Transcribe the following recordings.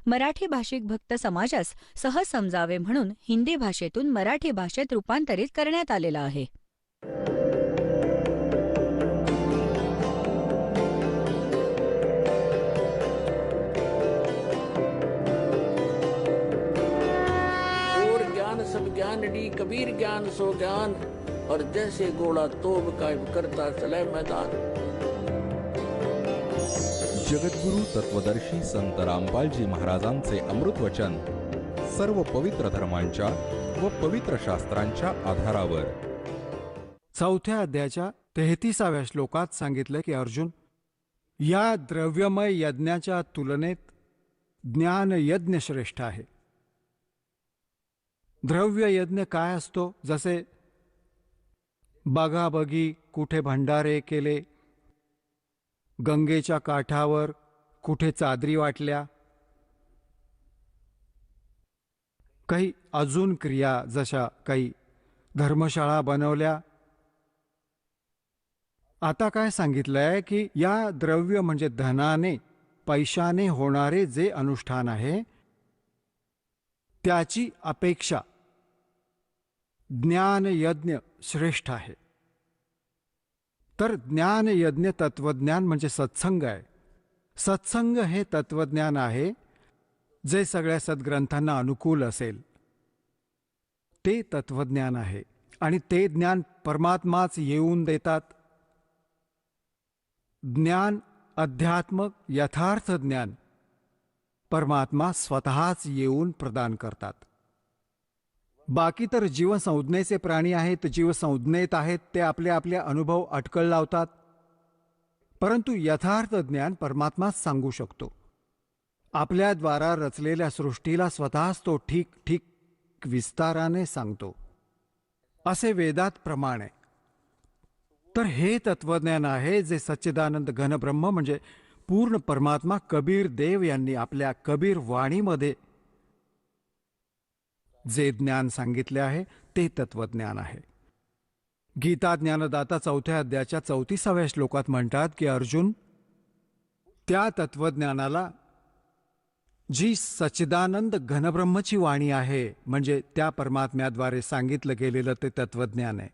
मराठी भाषिक भक्त समाजास सहज समजावे म्हणून हिंदी भाषेतून मराठी भाषेत रूपांतरित करण्यात आलेला आहे. और ज्ञान सब ज्ञानडी कबीर ज्ञान सो ज्ञान और जैसे घोड़ा तोब कायम करता चले मैदान. जगद्गुरु तत्वदर्शी संत रामपालजी महाराजांचे अमृत वचन सर्व पवित्र धर्मांच्या व पवित्र शास्त्रांच्या आधारावर. चौथ्या अध्यायाच्या 33व्या श्लोकात सांगितलं की अर्जुन, या द्रव्यमय यज्ञाच्या तुलनेत ज्ञान यज्ञ श्रेष्ठ आहे. द्रव्य यज्ञ काय असतो? जसे बगाबगी कुठे भंडारे केले, गंगेच्या काठावर कुठे चादरी वाटल्या, काही अजून क्रिया जशा काही धर्मशाळा बनवल्या. आता काय सांगितलंय की या द्रव्य म्हणजे धनाने पैशाने होणारे जे अनुष्ठान आहे त्याची अपेक्षा ज्ञान यज्ञ श्रेष्ठ आहे. तर ज्ञान यज्ञ तत्वज्ञान म्हणजे सत्संग आहे. सत्संग हे तत्वज्ञान आहे जे सगळ्या सद्ग्रंथांना अनुकूल असेल, ते तत्वज्ञान आहे. आणि ते ज्ञान परमात्माच येऊन देतात. ज्ञान अध्यात्मक यथार्थ ज्ञान परमात्मा स्वतःच येऊन प्रदान करतात. बाकी तर जीवसंज्ञेचे प्राणी आहेत, जीवसंज्ञेत आहेत, ते आपले आपले अनुभव अटकळ लावतात. परंतु यथार्थ ज्ञान परमात्माच सांगू शकतो. आपल्याद्वारा रचलेल्या सृष्टीला स्वतःच तो ठीक ठीक विस्ताराने सांगतो, असे वेदात प्रमाण आहे. तर हे तत्वज्ञान आहे जे सच्चिदानंद घनब्रह्म म्हणजे पूर्ण परमात्मा कबीर देव यांनी आपल्या कबीर वाणीमध्ये जे ज्ञान सांगितले आहे ते तत्वज्ञान आहे. गीता ज्ञानदाता चौथ्या अध्यायाच्या 34व्या श्लोकात म्हणतात की अर्जुन, त्या तत्वज्ञानाला जी सच्चिदानंद घनब्रह्मची वाणी आहे म्हणजे त्या परमात्म्याद्वारे सांगितलं गेलेलं ते तत्वज्ञान आहे,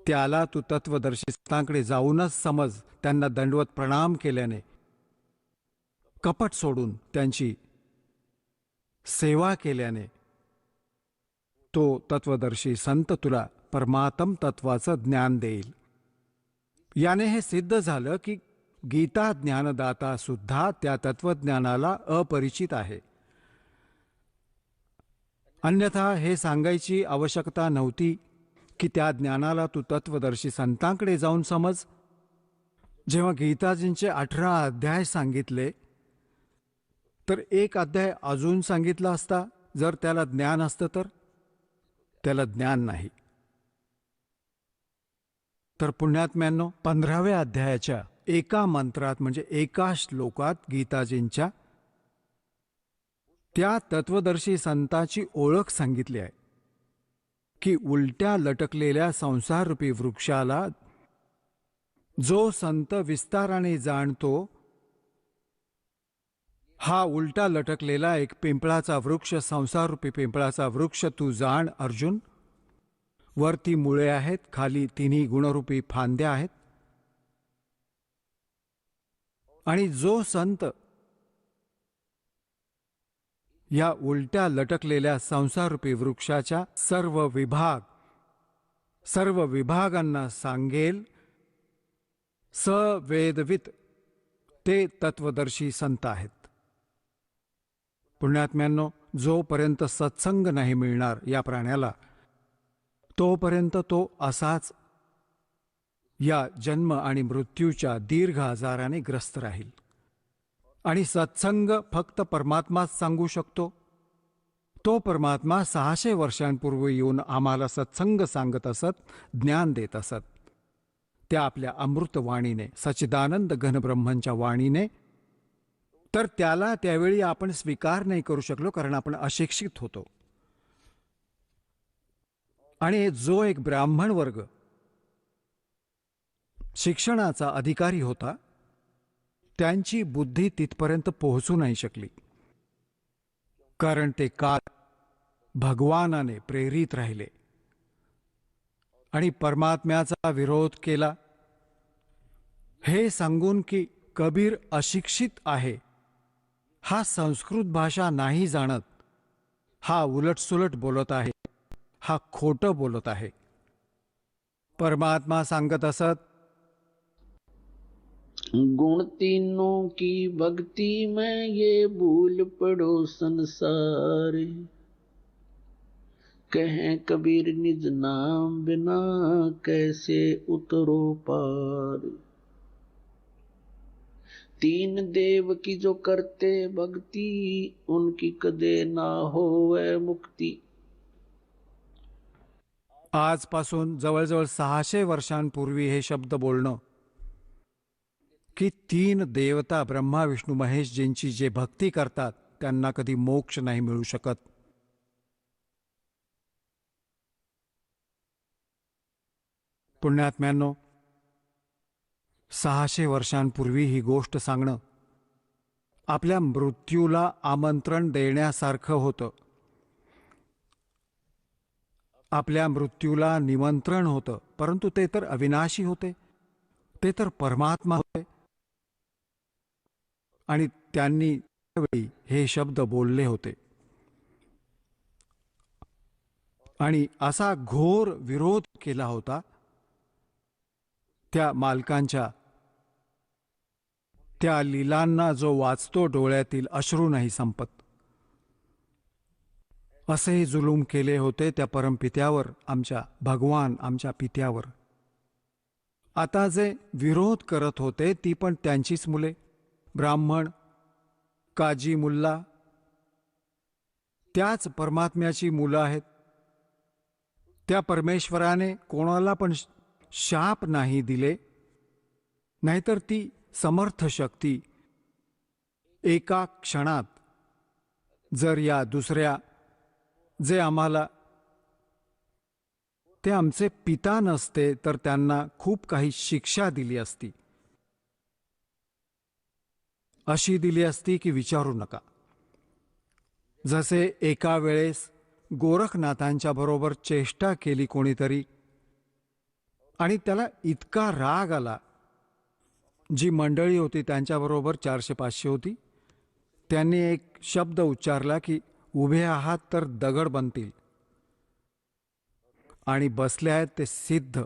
त्याला तू तत्वदर्शी संतांकडे जाऊनच समज. त्यांना दंडवत प्रणाम केल्याने, कपट सोडून त्यांची सेवा केल्याने तो तत्वदर्शी संत तुला परमात्म तत्वाचं ज्ञान देईल. याने हे सिद्ध झालं की गीता ज्ञानदाता सुद्धा त्या तत्वज्ञानाला अपरिचित आहे. अन्यथा हे सांगायची आवश्यकता नव्हती की त्या ज्ञानाला तू तत्वदर्शी संतांकडे जाऊन समज. जेव्हा गीताजींचे 18 अध्याय सांगितले तर एक अध्याय अजून सांगितला असता जर त्याला ज्ञान असतं, तर त्याला ज्ञान नाही. तर पुण्यात्म्यांनो, 15व्या अध्यायाच्या एका मंत्रात म्हणजे एका श्लोकात गीताजींच्या त्या तत्वदर्शी संताची ओळख सांगितली आहे की उलट्या लटकलेल्या संसाररूपी वृक्षाला जो संत विस्ताराने जाणतो, हा उलटा लटकलेला एक पिंपळाचा वृक्ष, संसाररूपी पिंपळाचा वृक्ष तू जाण अर्जुन. वरती मुळे आहेत, खाली तिन्ही गुणरूपी फांद्या आहेत. आणि जो संत या उलट्या लटकलेल्या संसाररूपी वृक्षाच्या सर्व विभागांना सांगेल, सवेदवित, ते तत्वदर्शी संत आहेत. पुण्यात्म्यांनो, जोपर्यंत सत्संग नाही मिळणार या प्राण्याला, तोपर्यंत तो असाच या जन्म आणि मृत्यूच्या दीर्घ आजाराने ग्रस्त राहील. आणि सत्संग फक्त परमात्माच सांगू शकतो. तो परमात्मा 600 वर्षांपूर्वी येऊन आम्हाला सत्संग सांगत असत, ज्ञान देत असत. त्या आपल्या अमृतवाणीने, सच्चिदानंद घनब्रह्मंच्या वाणीने. तर त्याला त्यावेळी आपण स्वीकार नाही करू शकलो, कारण आपण अशिक्षित होतो. आणि जो एक ब्राह्मण वर्ग शिक्षणाचा अधिकारी होता, त्यांची बुद्धी तिथपर्यंत पोहोचू नाही शकली. कारण ते काल भगवानाने प्रेरित राहिले आणि परमात्म्याचा विरोध केला. हे सांगून की कबीर अशिक्षित आहे, हा संस्कृत भाषा नाही जाणत, हा उलटसुलट बोलत आहे, हा खोटं बोलत आहे. परमात्मा सांगत असत, गुण तीनों की भक्ति में ये भूल पड़ो संसार, कहें कबीर निज नाम बिना कैसे उतरो पार. तीन देव की जो करते भक्ति, उनकी कदे ना होवे मुक्ति. आजपासून जवळजवळ 600 वर्षांपूर्वी हे शब्द बोलणं की 3 देवता ब्रह्मा विष्णू महेशजींची जे भक्ती करतात त्यांना कधी मोक्ष नाही मिळू शकत. पुण्यात्म्यांनो, 600 वर्षांपूर्वी ही गोष्ट सांगणं आपल्या मृत्यूला आमंत्रण देण्यासारखं होतं. आपल्या मृत्यूला निमंत्रण होतं, परंतु ते तर अविनाशी होते, ते तर परमात्मा होते आणि त्यांनी त्यावेळी हे शब्द बोलले होते. आणि असा घोर विरोध केला होता त्या मालकांच्या. त्या लीलांना जो वाचतो डोळ्यातील अश्रू नाही संपत. असे जुलूम केले होते त्या परमपित्यावर, आमच्या भगवान, आमच्या पित्यावर. आता जे विरोध करत होते ती पण त्यांचीच मुले, ब्राह्मण, काजी मुल्ला, त्याच परमात्म्याची मुलं आहेत. त्या परमेश्वराने कोणाला पण शाप नाही दिले, नाहीतर ती समर्थ शक्ती एका क्षणात जर या दुसऱ्या जे आम्हाला ते आमचे पिता नसते तर त्यांना खूप काही शिक्षा दिली असती, अशी दिली असती की विचारू नका. जसे एका वेळेस गोरखनाथांच्या बरोबर चेष्टा केली कोणीतरी आणि त्याला इतका राग आला. जी मंडळी होती त्यांच्याबरोबर 400-500 होती, त्यांनी एक शब्द उच्चारला की उभे आहात तर दगड बनतील, आणि बसले आहेत ते सिद्ध.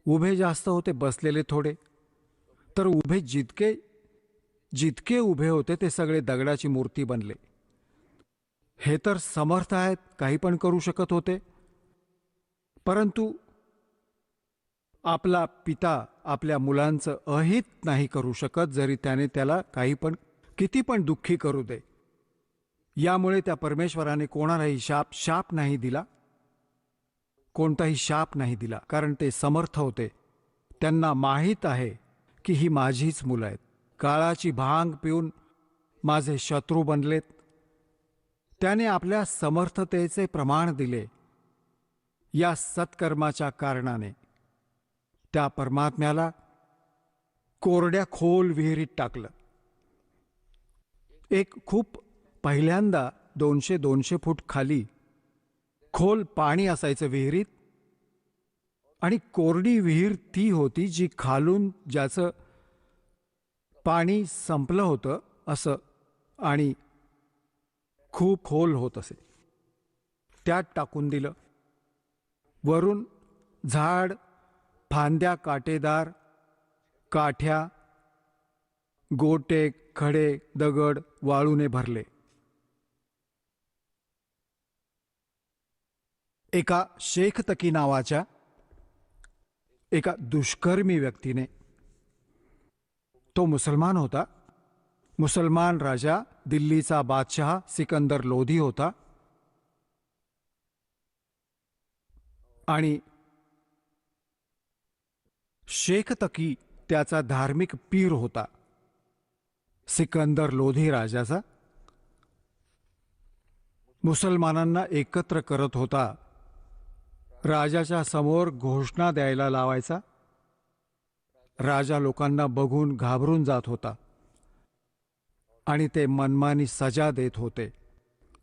उभे जास्त होते, बसलेले थोडे, तर उभे जितके जितके उभे होते ते सगळे दगडाची मूर्ती बनले. हे तर समर्थ आहेत, काही पण करू शकत होते. परंतु आपला पिता आपल्या मुलांचं अहित नाही करू शकत, जरी त्याने त्याला काही पण किती पण दुःखी करू दे. यामुळे त्या परमेश्वराने कोणालाही शाप नाही दिला, कोणताही शाप नाही दिला, कारण ते समर्थ होते. त्यांना माहीत आहे की ही माझीच मुलं आहेत. काळाची भांग पिऊन माझे शत्रू बनलेत. त्याने आपल्या समर्थतेचे प्रमाण दिले. या सत्कर्माच्या कारणाने त्या परमात्म्याला कोरड्या खोल विहिरीत टाकलं. एक खूप पहिल्यांदा 200 फूट खाली खोल पाणी असायचं विहिरीत, आणि कोरडी विहीर ती होती जी खालून ज्याचं पाणी संपलं होतं असं आणि खूप खोल होत असे. त्यात टाकून दिलं. वरून झाड, फांद्या काटेदार, काठ्या, गोटे, खडे, दगड, वाळूने भरले. एका शेख तकी नावाच्या एका दुष्कर्मी व्यक्तीने, तो मुसलमान होता, मुसलमान राजा, दिल्लीचा बादशहा सिकंदर लोधी होता, आणि शेख तकी त्याचा धार्मिक पीर होता, सिकंदर लोधी राजाचा. मुसलमानांना एकत्र करत होता. राजाच्या समोर घोषणा द्यायला लावायचा. राजा लोकांना बघून घाबरून जात होता. आणि ते मनमानी सजा देत होते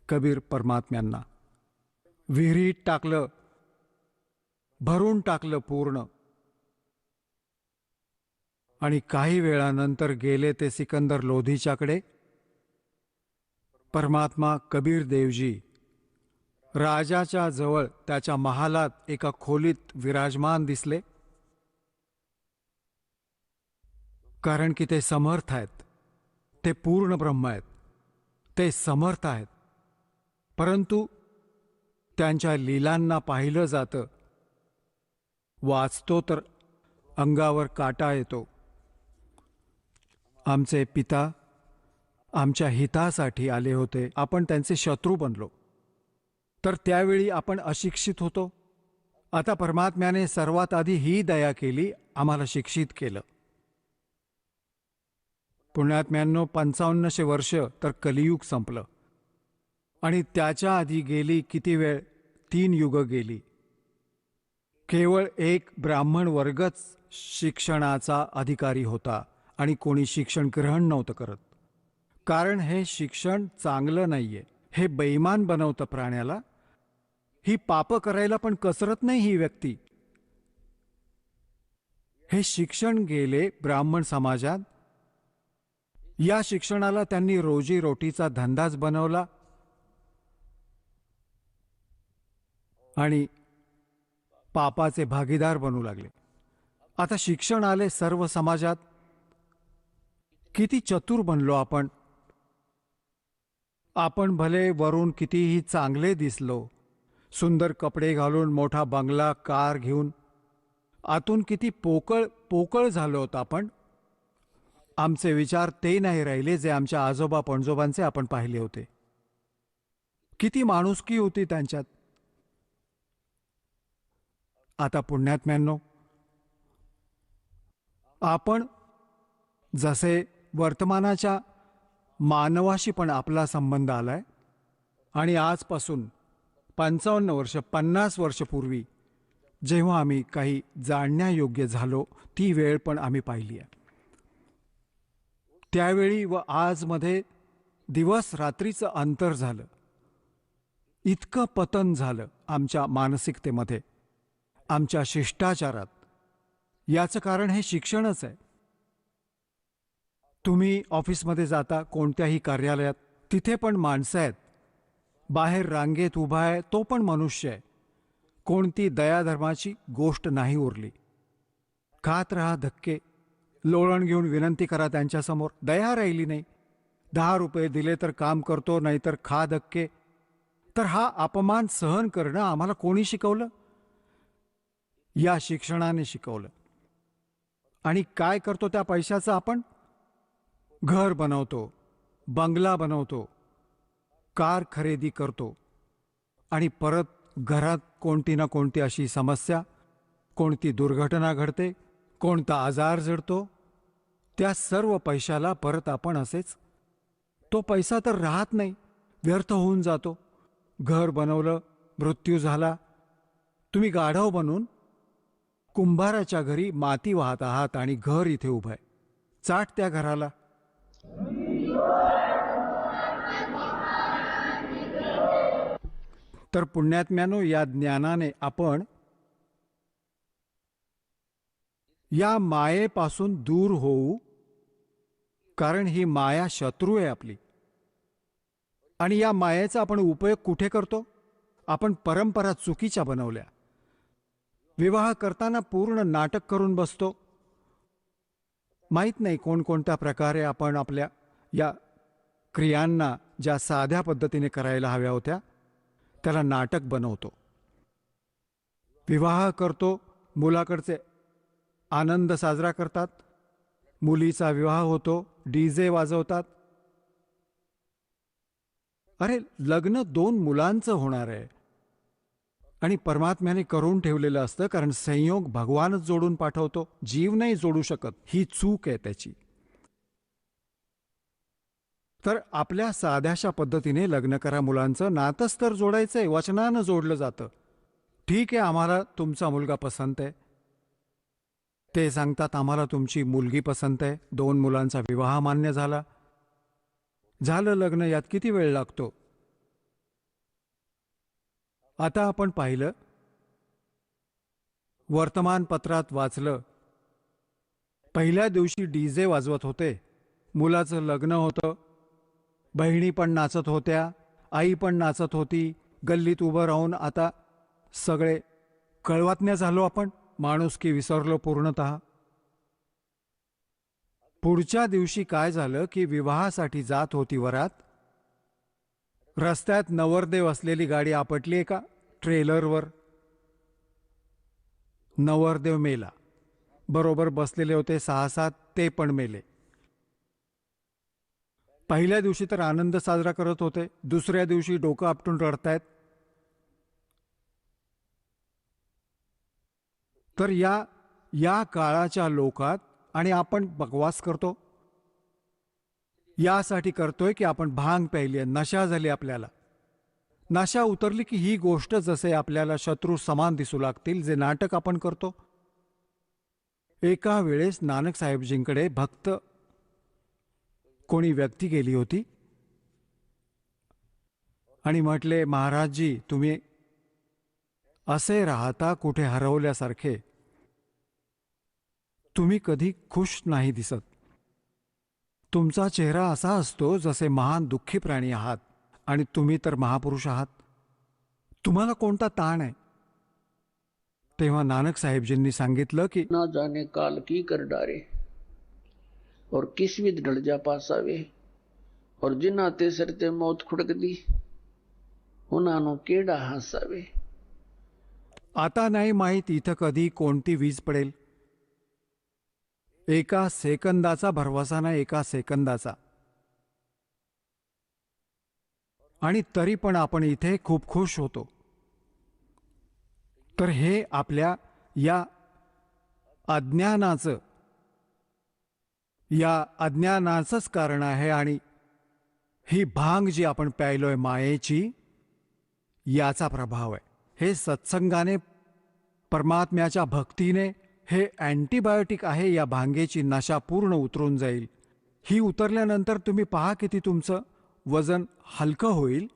कबीर परमात्म्यांना. विहिरीत टाकलं, भरून टाकलं पूर्ण. आणि काही वेळानंतर गेले ते सिकंदर लोधीच्याकडे. परमात्मा कबीर देवजी राजाच्या जवळ त्याच्या महालात एका खोलीत विराजमान दिसले. कारण की ते समर्थ आहेत, ते पूर्ण ब्रह्म आहेत, ते समर्थ आहेत. परंतु त्यांच्या लीलांना पाहिलं जातं, वाचतो तर अंगावर काटा येतो. आमचे पिता आमच्या हितासाठी आले होते, आपण त्यांचे शत्रू बनलो. तर त्यावेळी आपण अशिक्षित होतो. आता परमात्म्याने सर्वात आधी ही दया केली, आम्हाला शिक्षित केलं. पुण्यात्म्यांनो, 5500 वर्ष तर कलियुग संपलं. आणि त्याच्या आधी गेली किती वेळ, 3 युग गेली. केवळ एक ब्राह्मण वर्गच शिक्षणाचा अधिकारी होता आणि कोणी शिक्षण ग्रहण नव्हतं करत. कारण हे शिक्षण चांगलं नाहीये, हे बेईमान बनवतं प्राण्याला. ही पाप करायला पण कसरत नाही ही व्यक्ती. हे शिक्षण गेले ब्राह्मण समाजात. या शिक्षणाला त्यांनी रोजीरोटीचा धंदाच बनवला आणि पापाचे भागीदार बनू लागले. आता शिक्षण आले सर्व समाजात. किती चतुर बनलो आपण. आपण भले वरून कितीही चांगले दिसलो, सुंदर कपडे घालून, मोठा बंगला, कार घेऊन, आतून किती पोकळ पोकळ झालो होतो आपण. आमचे विचार ते नाही राहिले जे आमच्या आजोबा पणजोबांचे आपण पाहिले होते. किती माणुसकी होती त्यांच्यात. आता पुण्यात्म्यांनो, आपण जसे वर्तमानाच्या मानवाशी पण आपला संबंध आलाय आणि आजपासून 55 वर्ष 50 वर्ष पूर्वी जेव्हा आम्ही काही जाणण्यायोग्य झालो, ती वेळ पण आम्ही पाहिली आहे. त्यावेळी व आजमध्ये दिवस रात्रीचं अंतर झालं. इतकं पतन झालं आमच्या मानसिकतेमध्ये, आमच्या शिष्टाचारात. याचं कारण हे शिक्षणच आहे. तुम्ही ऑफिसमध्ये जाता, कोणत्याही कार्यालयात, तिथे पण माणसं आहेत. बाहेर रांगेत उभा आहे तो पण मनुष्य आहे. कोणती दयाधर्माची गोष्ट नाही उरली. खात राहा धक्के, लोळण घेऊन विनंती करा त्यांच्यासमोर, दया राहिली नाही. 10 रुपये दिले तर काम करतो, नाहीतर खा धक्के. तर हा अपमान सहन करणं आम्हाला कोणी शिकवलं? या शिक्षणाने शिकवलं. आणि काय करतो त्या पैशाचं आपण? घर बनवतो, बंगला बनवतो, कार खरेदी करतो आणि परत घरात कोणती ना कोणती अशी समस्या, कोणती दुर्घटना घडते, कोणता आजार जडतो. त्या सर्व पैशाला परत आपण असेच, तो पैसा तर राहत नाही, व्यर्थ होऊन जातो. घर बनवलं, मृत्यू झाला. तुम्ही गाढव बनून कुंभाराच्या घरी माती वाहत आहात आणि घर इथे उभं आहे. चाट त्या घराला. तर पुण्यात्म्यानो, या ज्ञानाने आपण या मायेपासून दूर होऊ. कारण ही माया शत्रू आहे आपली. आणि या मायेचा आपण उपयोग कुठे करतो? आपण परंपरा चुकीच्या बनवल्या. विवाह करताना पूर्ण नाटक करून बसतो. माहीत नाही कोणकोणत्या प्रकारे आपण आपल्या या क्रियांना, ज्या साध्या पद्धतीने करायला हव्या होत्या, त्याला नाटक बनवतो. विवाह करतो, मुलाकडचे आनंद साजरा करतात, मुलीचा विवाह होतो, डीजे वाजवतात. अरे, लग्न 2 मुलांचं होणार आहे आणि परमात्म्याने करून ठेवलेलं असतं. कारण संयोग भगवानच जोडून पाठवतो, जीव नाही जोडू शकत. ही चूक आहे त्याची. तर आपल्या साध्याशा पद्धतीने लग्न करा मुलांचं. नातंच तर जोडायचंय, वचनानं जोडलं जातं. ठीक आहे, आम्हाला तुमचा मुलगा पसंत आहे. ते सांगतात आम्हाला तुमची मुलगी पसंत आहे. 2 मुलांचा विवाह मान्य झाला. झालं लग्न, यात किती वेळ लागतो. आता आपण पाहिलं, वर्तमानपत्रात वाचलं, पहिल्या दिवशी डीजे वाजवत होते, मुलाचं लग्न होतं, बहिणी पण नाचत होत्या, आई पण नाचत होती, गल्लीत उभं राहून आता सगळे कळवातण्या झालो आपण, माणुसकी विसरलो पूर्णतः. पुढच्या दिवशी काय झालं की विवाहासाठी जात होती वरात, रस्त्यात नवरदेव असलेली गाडी आपटली एका ट्रेलरवर. नवरदेव मेला, बरोबर बसलेले होते 6-7, ते पण मेले. पहिल्या दिवशी तर आनंद साजरा करत होते, दुसऱ्या दिवशी डोकं आपटून रडतायत. तर या काळाच्या लोकात आणि आपण बकवास करतो. यासाठी करतोय की आपण भांग प्यायली आहे, नशा झाली आपल्याला. नशा उतरली की ही गोष्ट जसे आपल्याला शत्रू समान दिसू लागतील, जे नाटक आपण करतो. एका वेळेस नानक साहेबजींकडे भक्त कोणी व्यक्ती गेली होती आणि म्हटले, महाराजजी तुम्ही असे राहता कुठे हरवल्यासारखे, तुम्ही कधी खुश नाही दिसत, तुमचा चेहरा असा असतो जसे महान दुःखी प्राणी आहात, आणि तुम्ही तर महापुरुष आहात, तुम्हाला कोणता ताण आहे. तेव्हा नानक साहेबजींनी सांगितलं की ना जाने काल की कर डारे और किस विध ढल जा पासावे और जिन्ना ते सरते मौत खुड़क दी उन्हां नो केड़ा हासावे. आता नाही माहीत इथं कधी कोणती वीज पडेल. एका सेकंदाचा भरवसा नाही, एका सेकंदाचा. आणि तरी पण आपण इथे खूप खुश होतो. तर हे आपल्या या अज्ञानाचंच कारण आहे. आणि ही भांग जी आपण प्यायलोय मायेची, याचा प्रभाव आहे. हे सत्संगाने, परमात्म्याच्या भक्तीने, हे अँटीबायोटिक आहे. या भांगेची नशा पूर्ण उतरून जाईल. ही उतरल्यानंतर तुम्ही पहा किती तुमचं वजन हलकं होईल.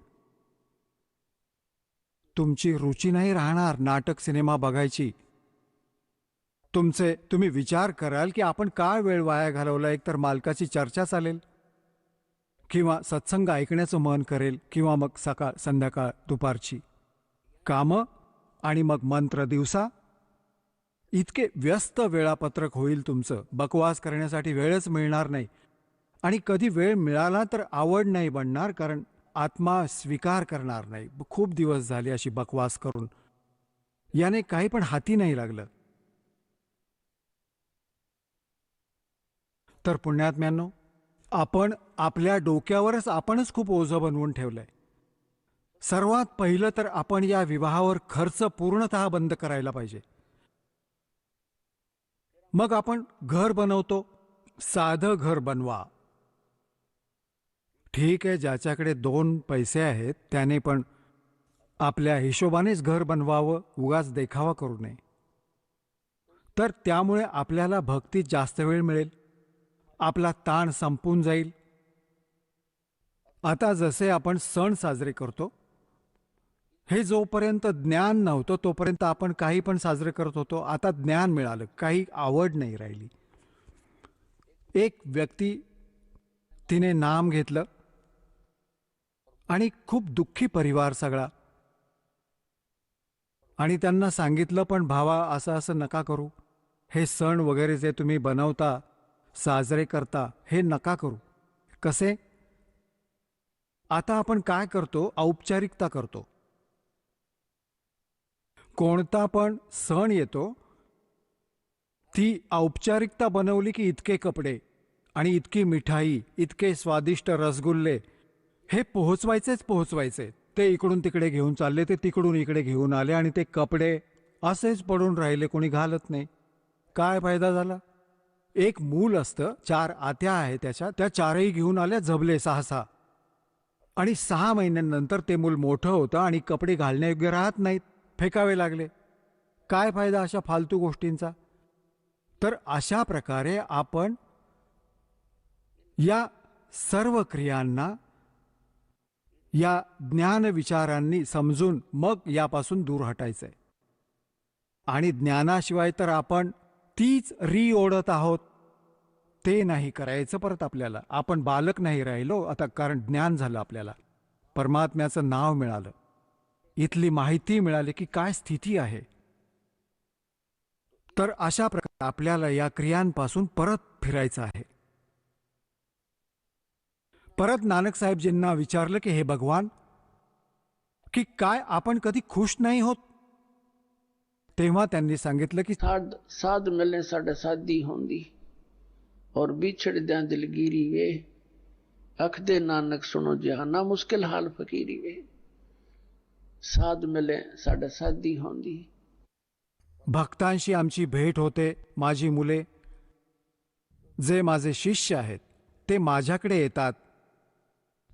तुमची रुची नाही राहणार नाटक सिनेमा बघायची. तुम्ही विचार कराल की आपण काय वेळ वाया घालवला. एकतर मालकाची चर्चा चालेल, किंवा सत्संग ऐकण्याचं मन करेल, किंवा मग सकाळ संध्याकाळ दुपारची कामं, आणि मग मंत्र दिवसा. इतके व्यस्त वेळापत्रक होईल तुमचं, बकवास करण्यासाठी वेळच मिळणार नाही. आणि कधी वेळ मिळाला तर आवड नाही बनणार, कारण आत्मा स्वीकार करणार नाही. खूप दिवस झाले अशी बकवास करून, याने काही पण हाती नाही लागलं. तर पुण्यात्म्यांनो, आपण आपल्या डोक्यावरच आपणच खूप ओझं बनवून ठेवलंय. सर्वात पहिलं तर आपण या विवाहावर खर्च पूर्णतः बंद करायला पाहिजे. मग आपण घर बनवतो, साधं घर बनवा. ठीक आहे, ज्याच्याकडे 2 पैसे आहेत त्याने पण आपल्या हिशोबानेच घर बनवावं, उगाच देखावा करू नये. तर त्यामुळे आपल्याला भक्तीत जास्त वेळ मिळेल, आपला ताण संपून जाईल. आता जसे आपण सण साजरे करतो, हे जोपर्यंत ज्ञान नव्हतं तोपर्यंत आपण काही पण साजरे करत होतो. आता ज्ञान मिळालं, काही आवड नाही राहिली. एक व्यक्ती, तिने नाम घेतलं आणि खूप दुःखी परिवार सगळा, आणि त्यांना सांगितलं, पण भावा असं असं नका करू, हे सण वगैरे जे तुम्ही बनवता, साजरे करता, हे नका करू. कसे? आता आपण काय करतो, औपचारिकता करतो. कोणता पण सण येतो, ती औपचारिकता बनवली की इतके कपडे आणि इतकी मिठाई, इतके स्वादिष्ट रसगुल्ले, हे पोहोचवायचे. ते इकडून तिकडे घेऊन चालले, ते तिकडून इकडे घेऊन आले, आणि ते कपडे असेच पडून राहिले, कोणी घालत नाही. काय फायदा झाला? एक मूल असतं, 4 आत्या आहे त्याच्या, त्या 4ही घेऊन आल्या, झबले 6-6, आणि 6 महिन्यांनंतर ते मूल मोठं होतं आणि कपडे घालण्यायोग्य राहत नाहीत, फेकावे लागले. काय फायदा अशा फालतू गोष्टींचा? तर अशा प्रकारे आपण या सर्व क्रियांना या ज्ञान विचारांनी समजून मग यापासून दूर हटायचंय. आणि ज्ञानाशिवाय तर आपण तीच ओढत आहोत. ते नाही करायचं परत आपल्याला. आपण बालक नाही राहिलो आता, कारण ज्ञान झालं आपल्याला. परमात्म्याचं नाव मिळालं, इथली माहिती मिळाली की काय स्थिती आहे. तर अशा प्रकारे आपल्याला या क्रियांपासून परत फिरायचं आहे. परत नानक साहेबजींना विचारलं की हे भगवान, की काय आपण कधी खुश नाही होत? तेव्हा त्यांनी सांगितलं की साध मिले साढ़े साधी होंदी और बिछड़ द्या दिलगिरी वे, अख दे नानक सुनो जहाना मुश्किल हाल फकीरी वे. साध मिले साढ़े साधी होंदी. भक्तांशी आमची भेट होते. माझी मुले जे माझे शिष्य आहेत ते माझ्याकडे येतात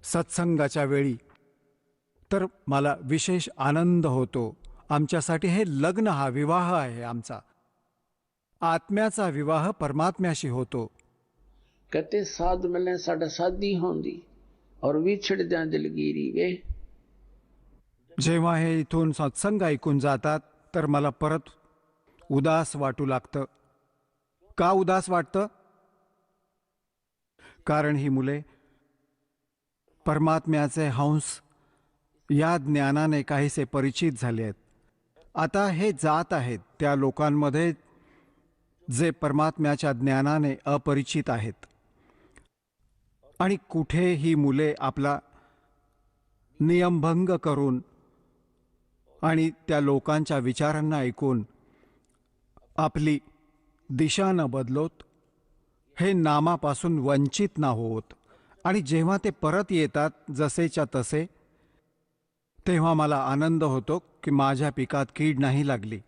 सत्संगाच्या वेळी, तर मला विशेष आनंद होतो. आमच्यासाठी हे लग्न, हा विवाह आहे आमचा. आत्म्याचा विवाह परमात्म्याशी होतो. कहते साध मिले साढ़े साधी होंदी और बिछड़ द्या दिलगिरी वे. जेव्हा हे इथून सत्संग ऐकून जातात तर मला परत उदास वाटू लागतं. का उदास वाटतं? कारण ही मुले परमात्म्याचे हंस या ज्ञानाने काहीसे परिचित झाले आहेत. आता हे जात आहेत त्या लोकांमध्ये जे परमात्म्याच्या ज्ञानाने अपरिचित आहेत. आणि कुठे ही मुले आपला नियमभंग करून आणि त्या लोकांच्या विचारांना ऐकून आपली दिशा न बदलोत, हे नामापासून वंचित न होत, आणि जेव्हा ते परत येतात जसेच्या तसे, तेव्हा मला आनंद होतो की माझ्या पिकात कीड नाही लागली.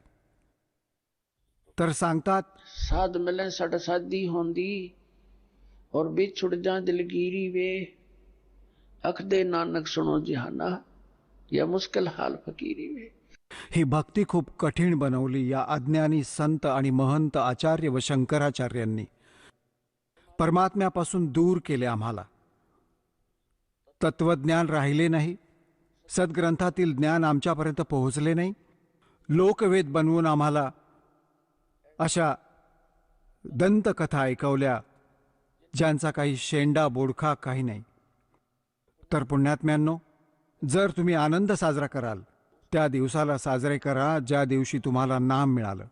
तर सांगतात, साध मिले साढ़े साधी होंदी और बिछुड़ जा दिलगिरी वे, अख दे नानक सुनो जहाना या मुश्किल हाल फकीरी वे. ही भक्ती खूप कठीण बनवली या अज्ञानी संत आणि महंत आचार्य व शंकराचार्यांनी. परमात्म्यापासून दूर केले आम्हाला. तत्वज्ञान राहिले नाही. सद्ग्रंथातील ज्ञान आमच्यापर्यंत पोहोचले नाही. लोकवेद बनवून आम्हाला अशा दंतकथा ऐकवल्या ज्यांचा काही शेंडा बोडखा काही नाही. तर पुण्यात्म्यांनो, जर तुम्ही आनंद साजरा कराल त्या दिवसाला साजरे करा ज्या दिवशी तुम्हाला नाम मिळालं.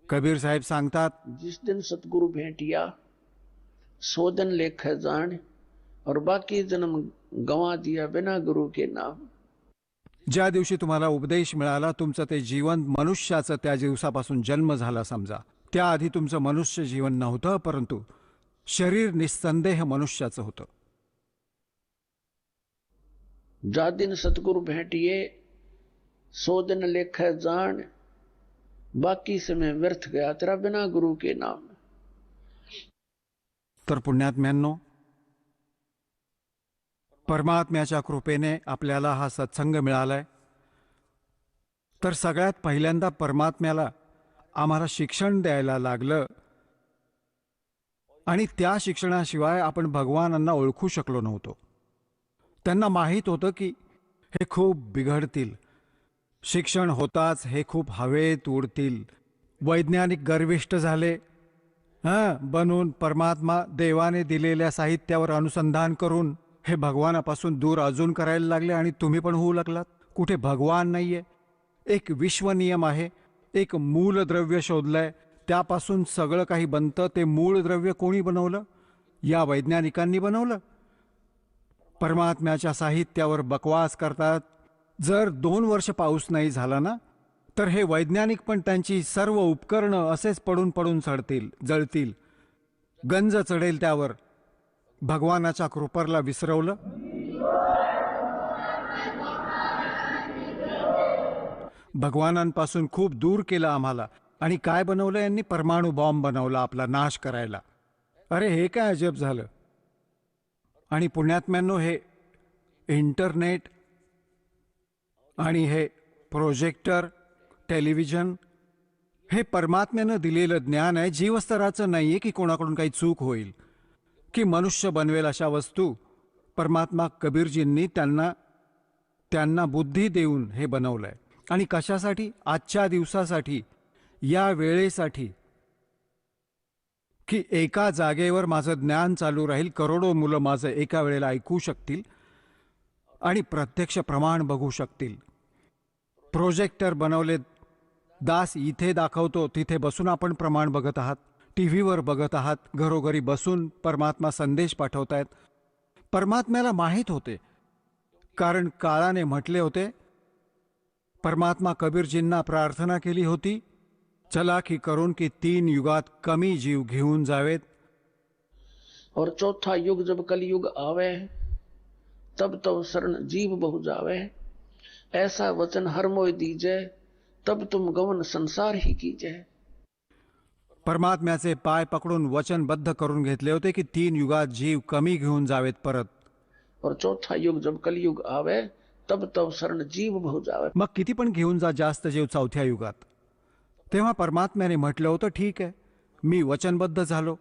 कबीर साहेब सांगतात, जिस दिन सतगुरु भेंटिया सो दिन लेख है जान और बाकी जन्म गंवा दिया बिना गुरु के नाम. ज्या दिवशी तुम्हाला उपदेश मिळाला तुमचं ते जीवन मनुष्याचं त्या दिवसापासून जन्म झाला समजा. त्याआधी तुमचं मनुष्य जीवन नव्हतं, परंतु शरीर निस्संदेह मनुष्याचं होतं. जा दिन सतगुरु भेंटिए सो दिन लेख है जान, बाकी समय व्यर्थ गया तेरा बिना गुरु के नाम. तर पुण्यात्म्यांनो, परमात्म्याच्या कृपेने आपल्याला हा सत्संग मिळालाय. तर सगळ्यात पहिल्यांदा परमात्म्याला आम्हाला शिक्षण द्यायला लागलं, आणि त्या शिक्षणाशिवाय आपण भगवानांना ओळखू शकलो नव्हतो. त्यांना माहीत होतं की हे खूप बिघडतील. शिक्षण होताच हे खूप हवेत उडतील. वैज्ञानिक गर्विष्ठ झाले, बनून परमात्मा देवाने दिलेल्या साहित्यावर अनुसंधान करून हे भगवानापासून दूर अजून करायला लागले. आणि तुम्ही पण होऊ लागलात. कुठे भगवान नाहीये. एक विश्वनियम आहे. एक मूलद्रव्य शोधलंय, त्यापासून सगळं काही बनतं. ते मूलद्रव्य कोणी बनवलं? या वैज्ञानिकांनी बनवलं. परमात्म्याच्या साहित्यावर बकवास करतात. जर 2 वर्ष पाऊस नाही झाला ना, तर हे वैज्ञानिक पण त्यांची सर्व उपकरणं असेच पडून पडून सडतील, जळतील. गंज चढेल त्यावर. भगवानाच्या कृपेला विसरवलं. भगवानांपासून खूप दूर केलं आम्हाला. आणि काय बनवलं यांनी? परमाणु बॉम्ब बनवला आपला नाश करायला. अरे हे काय अजब झालं. आणि पुण्यात्म्यांनो, हे इंटरनेट आणि हे प्रोजेक्टर, टेलिव्हिजन, हे परमात्म्यानं दिलेलं ज्ञान आहे. जीवस्तराचं नाही आहे की कोणाकडून काही चूक होईल. की मनुष्य बनवेल अशा वस्तू परमात्मा कबीरजींनी त्यांना बुद्धी देऊन हे बनवलंय. आणि कशासाठी? आजच्या दिवसासाठी, या वेळेसाठी, की एका जागेवर माझं ज्ञान चालू राहील, करोडो मुलं माझं एका वेळेला ऐकू शकतील आणि प्रत्यक्ष प्रमाण बघू शकतील. प्रोजेक्टर बनवले, दास इथे दाखवतो, तिथे बसून आपण प्रमाण बघत आहात, टीव्हीवर बघत आहात, घरोघरी बसून परमात्मा संदेश पाठवतायत. परमात्म्याला माहीत होते, कारण काळाने म्हटले होते. परमात्मा कबीरजींना प्रार्थना केली होती, चलाखी करून की 3 युगात कमी जीव घेऊन जावेत. और चौथा युग जब कलयुग आवे तब तो शरण जीव बहु जावे. ऐसा वचन हर मोय दीजे तब तुम गवन संसार ही कीजे. परमात्म्याचे पाय पकडून वचनबद्ध करून घेतले होते की 3 युगात जीव कमी घेऊन जावेत परत. और चौथा युग जब कलयुग आवे तब तो शरण जीव बहु जावे. मग किती पण घेऊन जा जास्त जीव चौथ्या युगात. तेव्हा परमात्म्याने म्हटलं होतं, ठीक आहे, मी वचनबद्ध झालो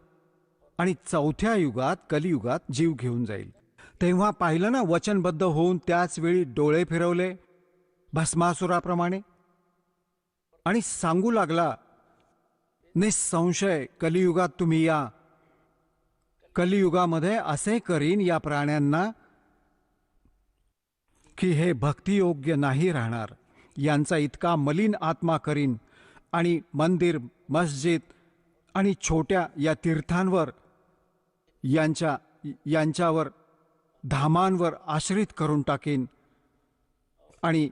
आणि चौथ्या युगात कलियुगात जीव घेऊन जाईल. तेव्हा पाहिलं ना, वचनबद्ध होऊन त्याच वेळी डोळे फिरवले भस्मासुराप्रमाणे आणि सांगू लागला, निसंशय कलियुगात तुम्ही या. कलियुगामध्ये असे करीन या प्राण्यांना की हे भक्तियोग्य नाही राहणार. यांचा इतका मलिन आत्मा करीन आणि मंदिर, मस्जिद आणि छोट्या या तीर्थांवर, यांच्यावर, धामांवर आश्रित करून टाकीन आणि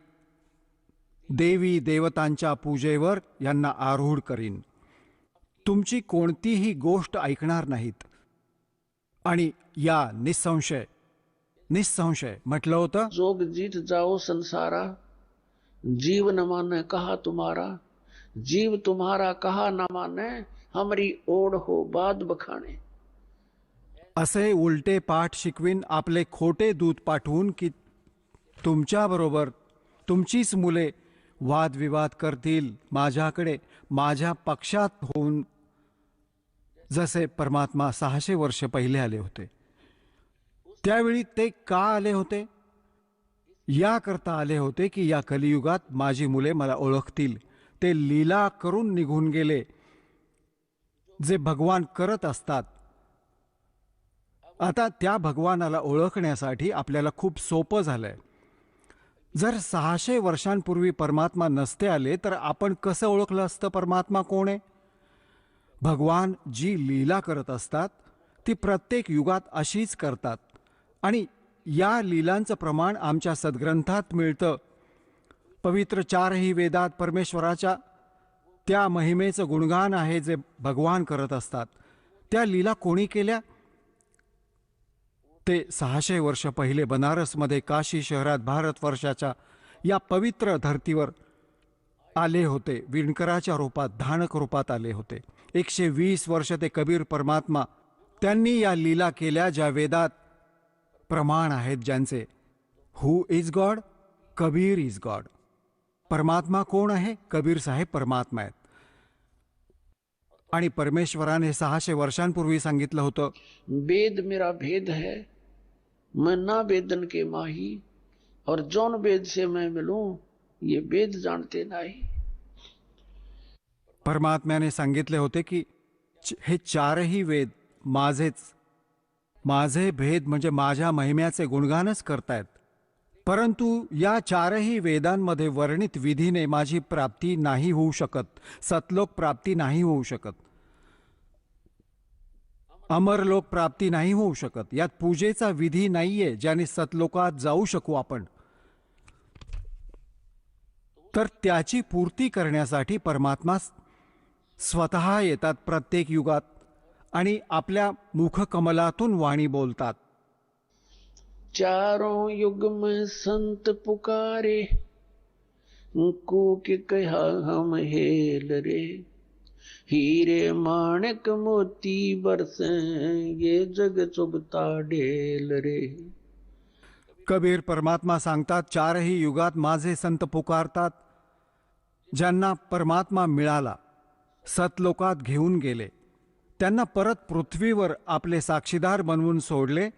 देवी देवतांच्या पूजेवर यांना आरूढ करीन. तुमची कोणतीही गोष्ट ऐकणार नाहीत. आणि या निसंशय म्हटलं होतं, जोग जीत जाओ संसारा जीव न माने कहा तुम्हारा. जीव तुम्हारा कहा न माने हमारी ओढ हो बाद बखाणे. असे उलटे पाठ शिकवीन, आपले खोटे दूत पाठवून की तुमच्याबरोबर तुमचीच मुले वादविवाद करतील माझ्याकडे, माझ्या पक्षात होऊन. जसे परमात्मा 600 वर्ष पहिले आले होते. त्यावेळी ते का आले होते? याकरता आले होते की या कलियुगात माझी मुले मला ओळखतील. ते लीला करून निघून गेले जे भगवान करत असतात. आता त्या भगवानाला ओळखण्यासाठी आपल्याला खूप सोपं झालंय. जर 600 वर्षांपूर्वी परमात्मा नसते आले तर आपण कसं ओळखलं असतं परमात्मा कोण आहे? भगवान जी लीला करत असतात ती प्रत्येक युगात अशीच करतात आणि या लीलांचं प्रमाण आमच्या सद्ग्रंथात मिळतं. पवित्र 4ही वेदात परमेश्वराच्या त्या महिमेचं गुणगान आहे जे भगवान करत असतात. त्या लीला कोणी केल्या? ते 600 वर्ष पहिले बनारसमध्ये काशी शहरात भारतवर्षाच्या या पवित्र धर्तीवर आले होते. विणकराच्या रूपात, धानक रूपात आले होते. 120 वर्ष ते कबीर परमात्मा त्यांनी या लीला केल्या ज्या वेदात प्रमाण आहेत ज्यांचे. Who is God? Kabir is God. परमात्मा कोण आहे? कबीर साहेब परमात्मा आहेत. आणि परमेश्वराने 600 वर्षांपूर्वी सांगितलं होतं, वेद मेरा भेद है मैं ना वेदन के माही और जौन वेद से मैं मिलूं ये वेद जानते नाही. परमात्म्याने सांगितले होते की हे 4ही वेद माझे भेद म्हणजे माझ्या महिम्याचे गुणगानच करतायत. परंतु या 4ही वेदांमध्ये वर्णित विधीने माझी प्राप्ती नाही होऊ शकत. सतलोक प्राप्ती नाही होऊ शकत. अमरलोक प्राप्ती नाही होऊ शकत. यात पूजेचा विधी नाहीये ज्याने सतलोकात जाऊ शकू आपण. तर त्याची पूर्ती करण्यासाठी परमात्मा स्वतः येतात प्रत्येक युगात आणि आपल्या मुखकमलातून वाणी बोलतात. चारों युग में संत पुकारे कूक कहा हम हेल रे. हीरे माणक मोती बरसे ये जग चुभता ढेल रे. कबीर परमात्मा सांगतात, 4ही युगात माझे संत पुकारतात. ज्यांना परमात्मा मिळाला, सतलोकात घेऊन गेले, त्यांना परत पृथ्वीवर आपले साक्षीदार बनवून सोडले,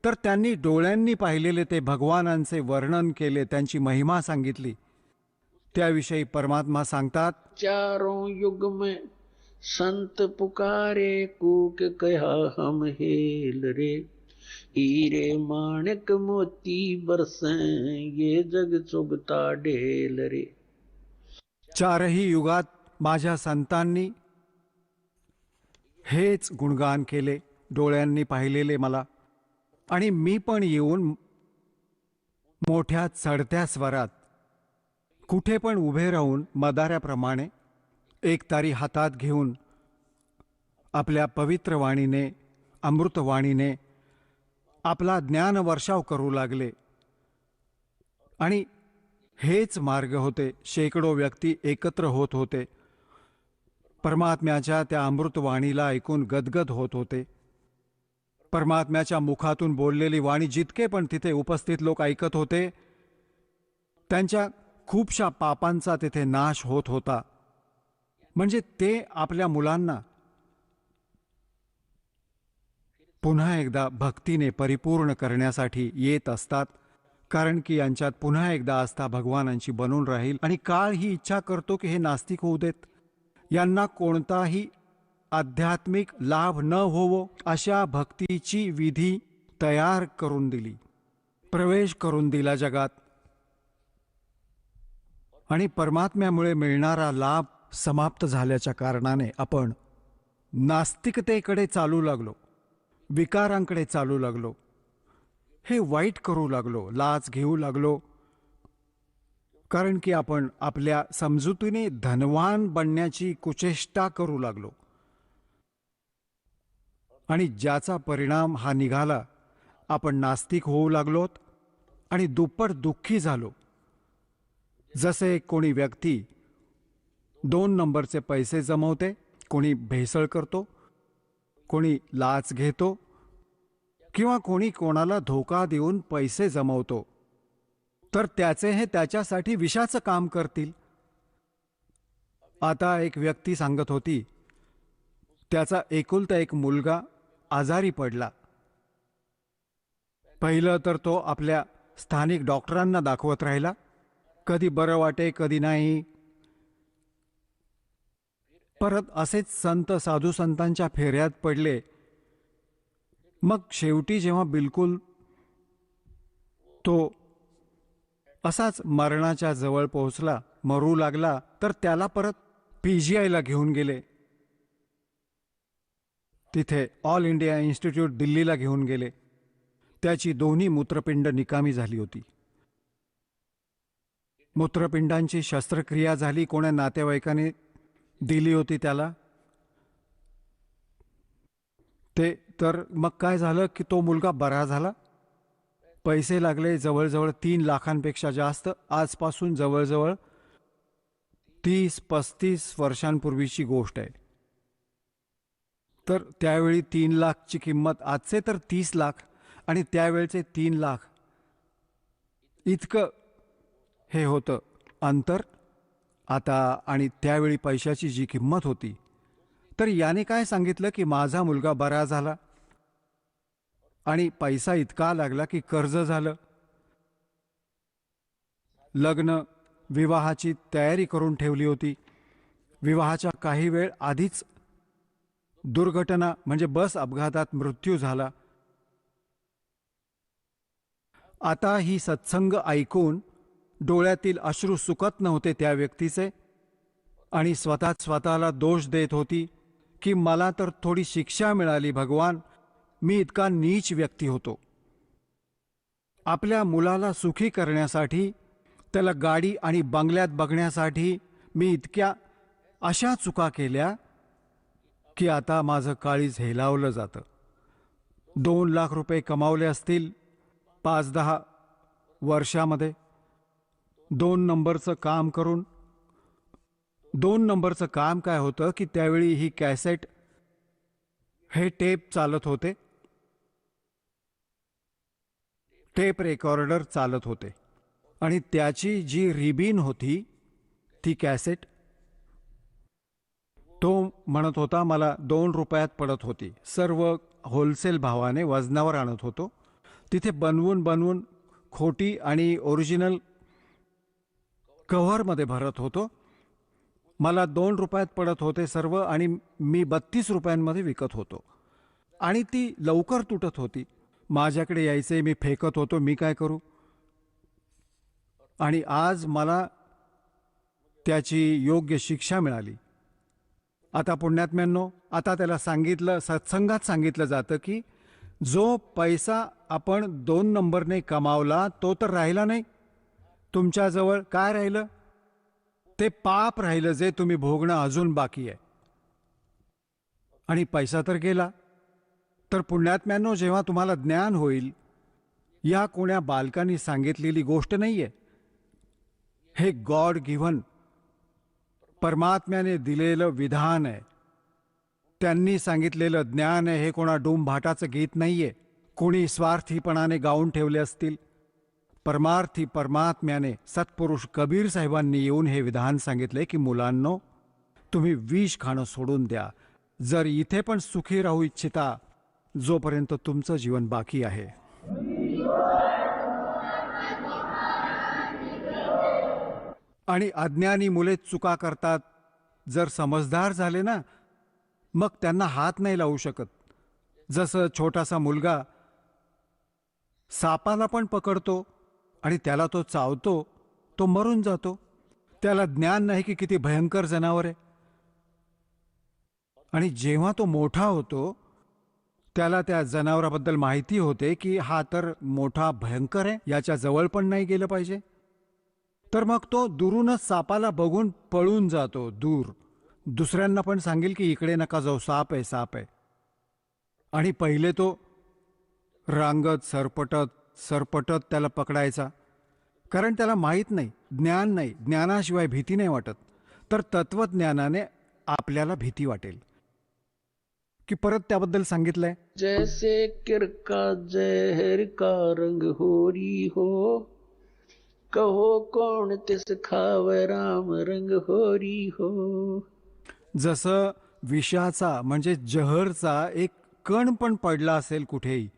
तर त्यांनी डोळ्यांनी पाहिलेले ते भगवानांचे वर्णन केले, त्यांची महिमा सांगितली. त्याविषयी परमात्मा सांगतात, चारों युग में संत पुकारे, कूक कहा हम हेल रे, हीरे माणिक मोती बरसें, ये जग चुगता ढेल रे. चारही युगात माझ्या संतांनी हेच गुणगान केले, डोळ्यांनी पाहिलेले मला. आणि मी पण येऊन मोठ्या चढत्या स्वरात कुठे पण उभे राहून मदाऱ्याप्रमाणे एक तारी हातात घेऊन आपल्या पवित्र वाणीने, अमृतवाणीने आपला ज्ञान वर्षाव करू लागले. आणि हेच मार्ग होते. शेकडो व्यक्ती एकत्र होत होते, परमात्म्याच्या त्या अमृतवाणीला ऐकून गदगद होत होते. परमात्म्याच्या मुखातून बोललेली वाणी जितके पण तिथे उपस्थित लोक ऐकत होते, त्यांच्या खूपशा पापांचा तिथे नाश होत होता. म्हणजे ते आपल्या मुलांना पुन्हा एकदा भक्तीने परिपूर्ण करण्यासाठी येत असतात, कारण की यांच्यात पुन्हा एकदा आस्था भगवानांची बनून राहील. आणि काळ ही इच्छा करतो की हे नास्तिक होऊ देत, यांना कोणताही आध्यात्मिक लाभ न होवो अशा भक्तीची विधी तयार करून दिली, प्रवेश करून दिला जगात. आणि परमात्म्यामुळे मिळणारा लाभ समाप्त झाल्याच्या कारणाने आपण नास्तिकतेकडे चालू लागलो, विकारांकडे चालू लागलो, हे वाईट करू लागलो, लाच घेऊ लागलो, कारण की आपण आपल्या समजुतीने धनवान बनण्याची कुचेष्टा करू लागलो. आणि ज्याचा परिणाम हा निघाला, आपण नास्तिक होऊ लागलोत आणि दुप्पट दुःखी झालो. जसे कोणी व्यक्ती 2 नंबरचे पैसे जमवते, कोणी भेसळ करतो, कोणी लाच घेतो, किंवा कोणी कोणाला धोका देऊन पैसे जमवतो, तर त्याचे हे त्याच्यासाठी विषाचं काम करतील. आता एक व्यक्ती सांगत होती, त्याचा एकुलता एक मुलगा आजारी पडला. पहिलं तर तो आपल्या स्थानिक डॉक्टरांना दाखवत राहिला, कधी बरं वाटे कधी नाही. परत असेच संत साधू संतांच्या फेऱ्यात पडले. मग शेवटी जेव्हा बिलकुल तो असाच मरणाच्या जवळ पोहोचला, मरू लागला, तर त्याला परत PGIला घेऊन गेले. तिथे ऑल इंडिया इन्स्टिट्यूट दिल्लीला घेऊन गेले. त्याची दोन्ही मूत्रपिंड निकामी झाली होती. मूत्रपिंडांची शस्त्रक्रिया झाली, कोण्या नातेवाईकाने दिली होती त्याला. ते तर मग काय झालं की तो मुलगा बरा झाला. पैसे लागले जवळजवळ 3 लाखांपेक्षा जास्त. आजपासून जवळजवळ 30-35 वर्षांपूर्वीची गोष्ट आहे. तर त्यावेळी 3 लाखची किंमत, आजचे तर 30 लाख, आणि त्यावेळचे 3 लाख, इतकं हे होतं अंतर आता आणि त्यावेळी पैशाची जी किंमत होती. तर याने काय सांगितलं की माझा मुलगा बरा झाला आणि पैसा इतका लागला की कर्ज झालं. लग्न विवाहाची तयारी करून ठेवली होती. विवाहाच्या काही वेळ आधीच दुर्घटना म्हणजे बस अपघातात मृत्यू झाला. आता ही सत्संग ऐकून डोळ्यातील अश्रू सुकत नव्हते त्या व्यक्तीचे, आणि स्वतःला दोष देत होती की मला तर थोडी शिक्षा मिळाली भगवान, मी इतका नीच व्यक्ती होतो. आपल्या मुलाला सुखी करण्यासाठी, त्याला गाडी आणि बंगल्यात बघण्यासाठी मी इतक्या अशा चुका केल्या की आता माझं काळीज हेलावलं जातं. 2 लाख रुपये कमावले असतील 5-10 वर्षामध्ये, 2 नंबरचं काम करून. 2 नंबरचं काम काय होतं की त्यावेळी ही कॅसेट, हे टेप चालत होते, टेप रेकॉर्डर चालत होते, आणि त्याची जी रिबीन होती ती कॅसेट, तो म्हणत होता मला 2 रुपयात पडत होती. सर्व होलसेल भावाने वजनावर आणत होतो. तिथे बनवून खोटी आणि ओरिजिनल कव्हरमध्ये भरत होतो. मला 2 रुपयात पडत होते सर्व आणि मी 32 रुपयांमध्ये विकत होतो. आणि ती लवकर तुटत होती. माझ्याकडे यायचे, मी फेकत होतो. मी काय करू? आणि आज मला त्याची योग्य शिक्षा मिळाली. आता पुण्यात्म्यांनो, आता त्याला सांगितलं, सत्संगात सांगितलं जातं की जो पैसा आपण 2 नंबरने कमावला तो तर राहिला नाही. तुमच्याजवळ काय राहिलं? ते पाप राहिलं जे तुम्ही भोगणं अजून बाकी आहे. आणि पैसा तर गेला. तर पुण्यात्म्यांनो, जेव्हा तुम्हाला ज्ञान होईल, या कोण्या बालकांनी सांगितलेली गोष्ट नाहीये. हे गॉड गिव्हन, परमात्म्याने दिलेलं विधान आहे. त्यांनी सांगितलेलं ज्ञान आहे. हे कोणा डूमभाटाचं गीत नाहीये. कोणी स्वार्थीपणाने गाऊन ठेवले असतील. परमार्थी परमात्म्याने सत्पुरुष कबीर साहेबांनी येऊन हे विधान सांगितले की मुलांनो, तुम्ही विष खाणं सोडून द्या. जर इथे पण सुखी राहू इच्छिता जोपर्यंत तुमचं जीवन बाकी आहे. आणि अज्ञानी मुले चुका करतात. जर समजदार झाले ना, मग त्यांना हात नाही लावू शकत. जसं छोटासा मुलगा सापाला पण पकडतो आणि त्याला तो चावतो, तो मरून जातो. त्याला ज्ञान नाही की किती भयंकर जनावर आहे. आणि जेव्हा तो मोठा होतो, त्याला त्या जनावराबद्दल माहिती होते की हा तर मोठा भयंकर आहे, याच्या जवळ पण नाही गेलं पाहिजे. तर मग तो दुरूनच सापाला बघून पळून जातो दूर. दुसऱ्यांना पण सांगेल की इकडे नका जाऊ, साप आहे, साप आहे. आणि पहिले तो रांगत सरपटत त्याला पकडायचा, कारण त्याला माहीत नाही, ज्ञान नाही. ज्ञानाशिवाय भीती नाही वाटत. तर तत्वज्ञानाने आपल्याला भीती वाटेल. की परत त्याबद्दल सांगितलंय, जैसे किर का जहर का रंग होरी हो, कहो कौन तिस खावे राम रंग होरी हो. जसं विषाचा म्हणजे जहरचा एक कण पण पडला असेल कुठेही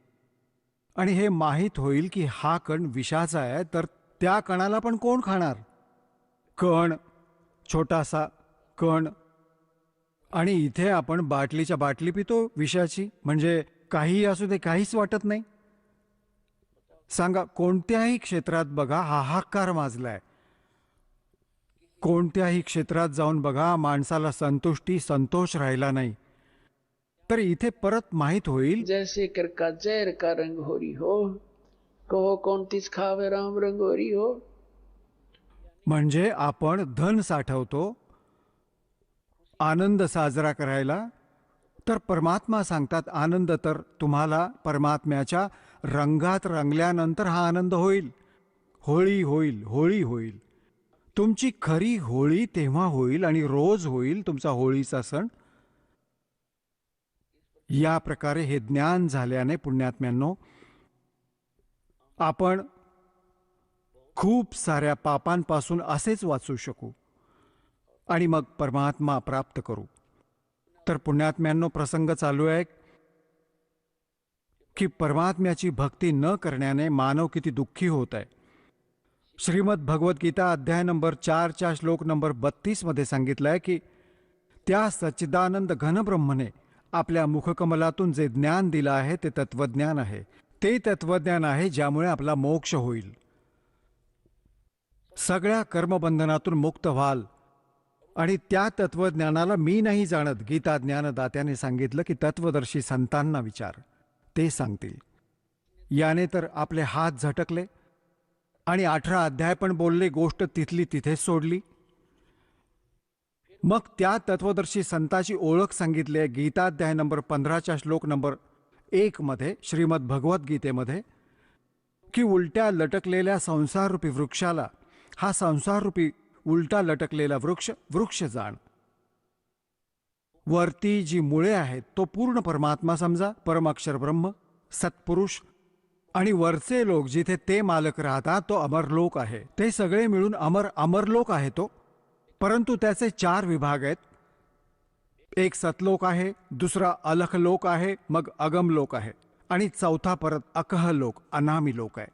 आणि हे माहीत होईल की हा कण विषाचा आहे, तर त्या कणाला पण कोण खाणार? कण, छोटासा कण. आणि इथे आपण बाटलीच्या बाटली पितो विषाची, म्हणजे काहीही असू दे, काहीच वाटत नाही. सांगा, कोणत्याही क्षेत्रात बघा हाहाकार माजलाय. कोणत्याही क्षेत्रात जाऊन बघा, माणसाला संतोष राहिला नाही. तर इथे परत माहीत होईल, जैसे किर का जहर का रंग होरी हो, कहो कौन तिस खावे राम रंग होरी हो. म्हणजे आपण धन साठवतो आनंद साजरा करायला, तर परमात्मा सांगतात आनंद तर तुम्हाला परमात्म्याच्या रंगात रंगल्यानंतर हा आनंद होईल. होळी होईल, होळी होईल. तुमची खरी होळी तेव्हा होईल आणि रोज होईल तुमचा होळीचा सण. या प्रकारे हे ज्ञान झाल्याने पुण्यात्म्यांनो, आपण खूप साऱ्या पापांपासून असेच वाचू शकू आणि मग परमात्मा प्राप्त करू. तर पुण्यात्म्यांनो, प्रसंग चालू आहे की परमात्म्याची भक्ती न करण्याने मानव किती दुःखी होत आहे. श्रीमद भगवद्गीता अध्याय नंबर 4 श्लोक नंबर 32 मध्ये सांगितलंय की त्या सच्चिदानंद घनब्रह्मने आपल्या मुखकमलातून जे ज्ञान दिलं आहे ते तत्वज्ञान आहे. ते तत्वज्ञान आहे ज्यामुळे आपला मोक्ष होईल. सगळ्या कर्मबंधनातून मुक्त व्हाल. आणि त्या तत्वज्ञानाला मी नाही जाणत. गीता ज्ञानदात्याने सांगितलं की तत्वदर्शी संतांना विचार, ते सांगतील. याने तर आपले हात झटकले आणि 18 अध्याय पण बोलले, गोष्ट तिथली तिथेच सोडली. मग त्या तत्वदर्शी संताची ओळख सांगितली आहे गीताध्याय नंबर 15 श्लोक नंबर 1 मध्ये श्रीमद भगवद्गीतेमध्ये, की उलट्या लटकलेल्या संसाररूपी वृक्षाला हा संसाररूपी उलटा लटकलेला वृक्ष जाण. वरती जी मुळे आहेत तो पूर्ण परमात्मा समजा, परमाक्षर ब्रह्म, सत्पुरुष. आणि वरचे लोक जिथे ते मालक राहतात तो अमरलोक आहे. ते सगळे मिळून अमरलोक आहे तो. परंतु त्याचे 4 विभाग आहेत. एक सतलोक आहे, दुसरा अलख लोक आहे, मग अगम लोक आहे आणि चौथा परत अकह लोक, अनामी लोक आहे.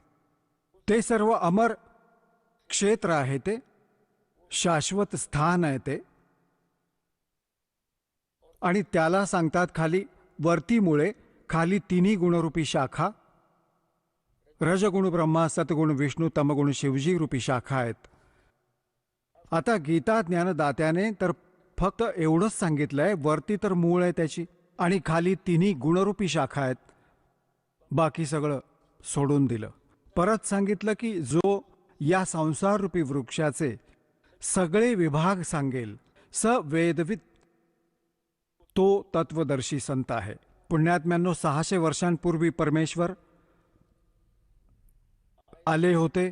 ते सर्व अमर क्षेत्र आहे, ते शाश्वत स्थान आहे ते. आणि त्याला सांगतात खाली वरती मुळे, खाली तिन्ही गुणरूपी शाखा, रजगुण ब्रह्मा, सतगुण विष्णू, तमगुण शिवजी रूपी शाखा आहेत. आता गीता ज्ञानदात्याने तर फक्त एवढंच सांगितलंय, वरती तर मूळ आहे त्याची आणि खाली तिन्ही गुणरूपी शाखा आहेत. बाकी सगळं सोडून दिलं. परत सांगितलं की जो या संसाररूपी वृक्षाचे सगळे विभाग सांगेल, स वेदवित, तो तत्वदर्शी संत आहे. पुण्यात्म्यांनो, 600 वर्षांपूर्वी परमेश्वर आले होते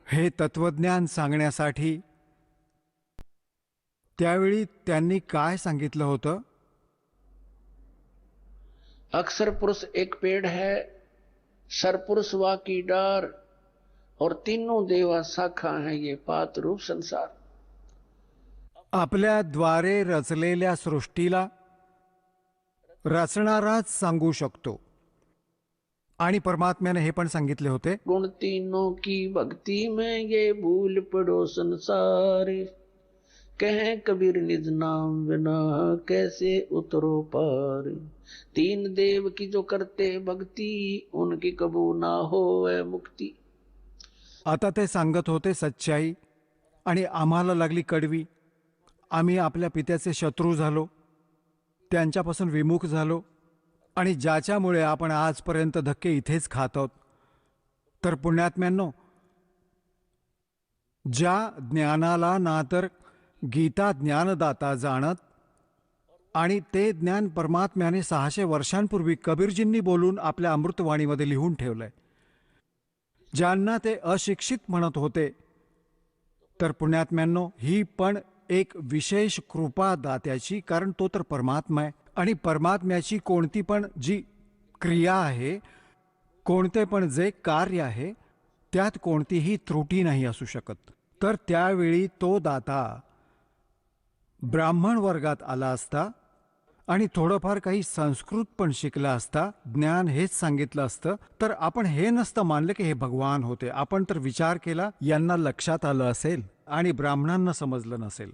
हे तत्वज्ञान सांगण्यासाठी. त्यावेळी त्यांनी काय सांगितलं होतं? अक्षर पुरुष एक पेड़ है, सरपुरुष वा की डार, और तीनों देवा शाखा है ये पात रूप संसार. आपल्या द्वारे रचलेल्या सृष्टीला रचणाराच सांगू शकतो. आणि परमात्म्याने हे पण सांगितले होते, गुण तीनों की भक्ति में ये भूल पड़ो संसार, कहें कबीर निज नाम बिना कैसे उतरो पार. तीन देव की जो करते भक्ति, उनकी कबू ना होवे मुक्ति. आता ते सांगत होते सच्चाई, आणि आम्हाला लागली कडवी. आम्ही आपल्या पित्याचे शत्रू झालो, त्यांच्यापासून विमुख झालो, आणि ज्याच्यामुळे आपण आजपर्यंत धक्के इथेच खात आहोत. तर पुण्यात्म्यांनो, ज्या ज्ञानाला ना तर गीता ज्ञानदाता जाणत, आणि ते ज्ञान परमात्म्याने 600 वर्षांपूर्वी कबीरजींनी बोलून आपल्या अमृतवाणीमध्ये लिहून ठेवलंय, ज्यांना ते अशिक्षित म्हणत होते, तर पुण्यात्म्यांनो, ही पण एक विशेष कृपा दात्याची, कारण तो तर परमात्मा आहे. आणि परमात्म्याची कोणती पण जी क्रिया आहे, कोणते पण जे कार्य आहे, त्यात कोणतीही त्रुटी नाही असू शकत. तर त्यावेळी तो दाता ब्राह्मण वर्गात आला असता आणि थोडंफार काही संस्कृत पण शिकला असता, ज्ञान हेच सांगितलं असतं, तर आपण हे नसतं मानलं की हे भगवान होते. आपण तर विचार केला, यांना लक्षात आलं असेल आणि ब्राह्मणांना समजलं नसेल,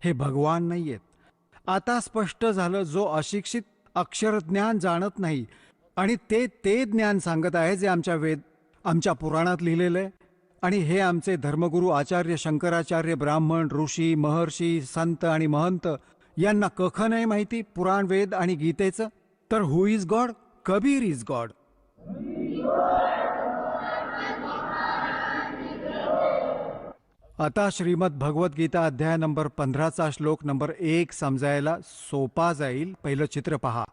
हे भगवान नाही आहेत. आता स्पष्ट झालं, जो अशिक्षित अक्षरज्ञान जाणत नाही आणि ते ज्ञान सांगत आहे जे आमच्या पुराणात लिहिलेलं आहे. आणि हे आमचे धर्मगुरू आचार्य शंकराचार्य, ब्राह्मण, ऋषी, महर्षी, संत आणि महंत यांना कख नाही माहिती पुराण, वेद आणि गीतेचं. तर who is God? Kabir is God. आता श्रीमद भगवत गीता अध्याय नंबर 15चा श्लोक नंबर 1 समजायला सोपा जाईल. पहिलं चित्र पहा.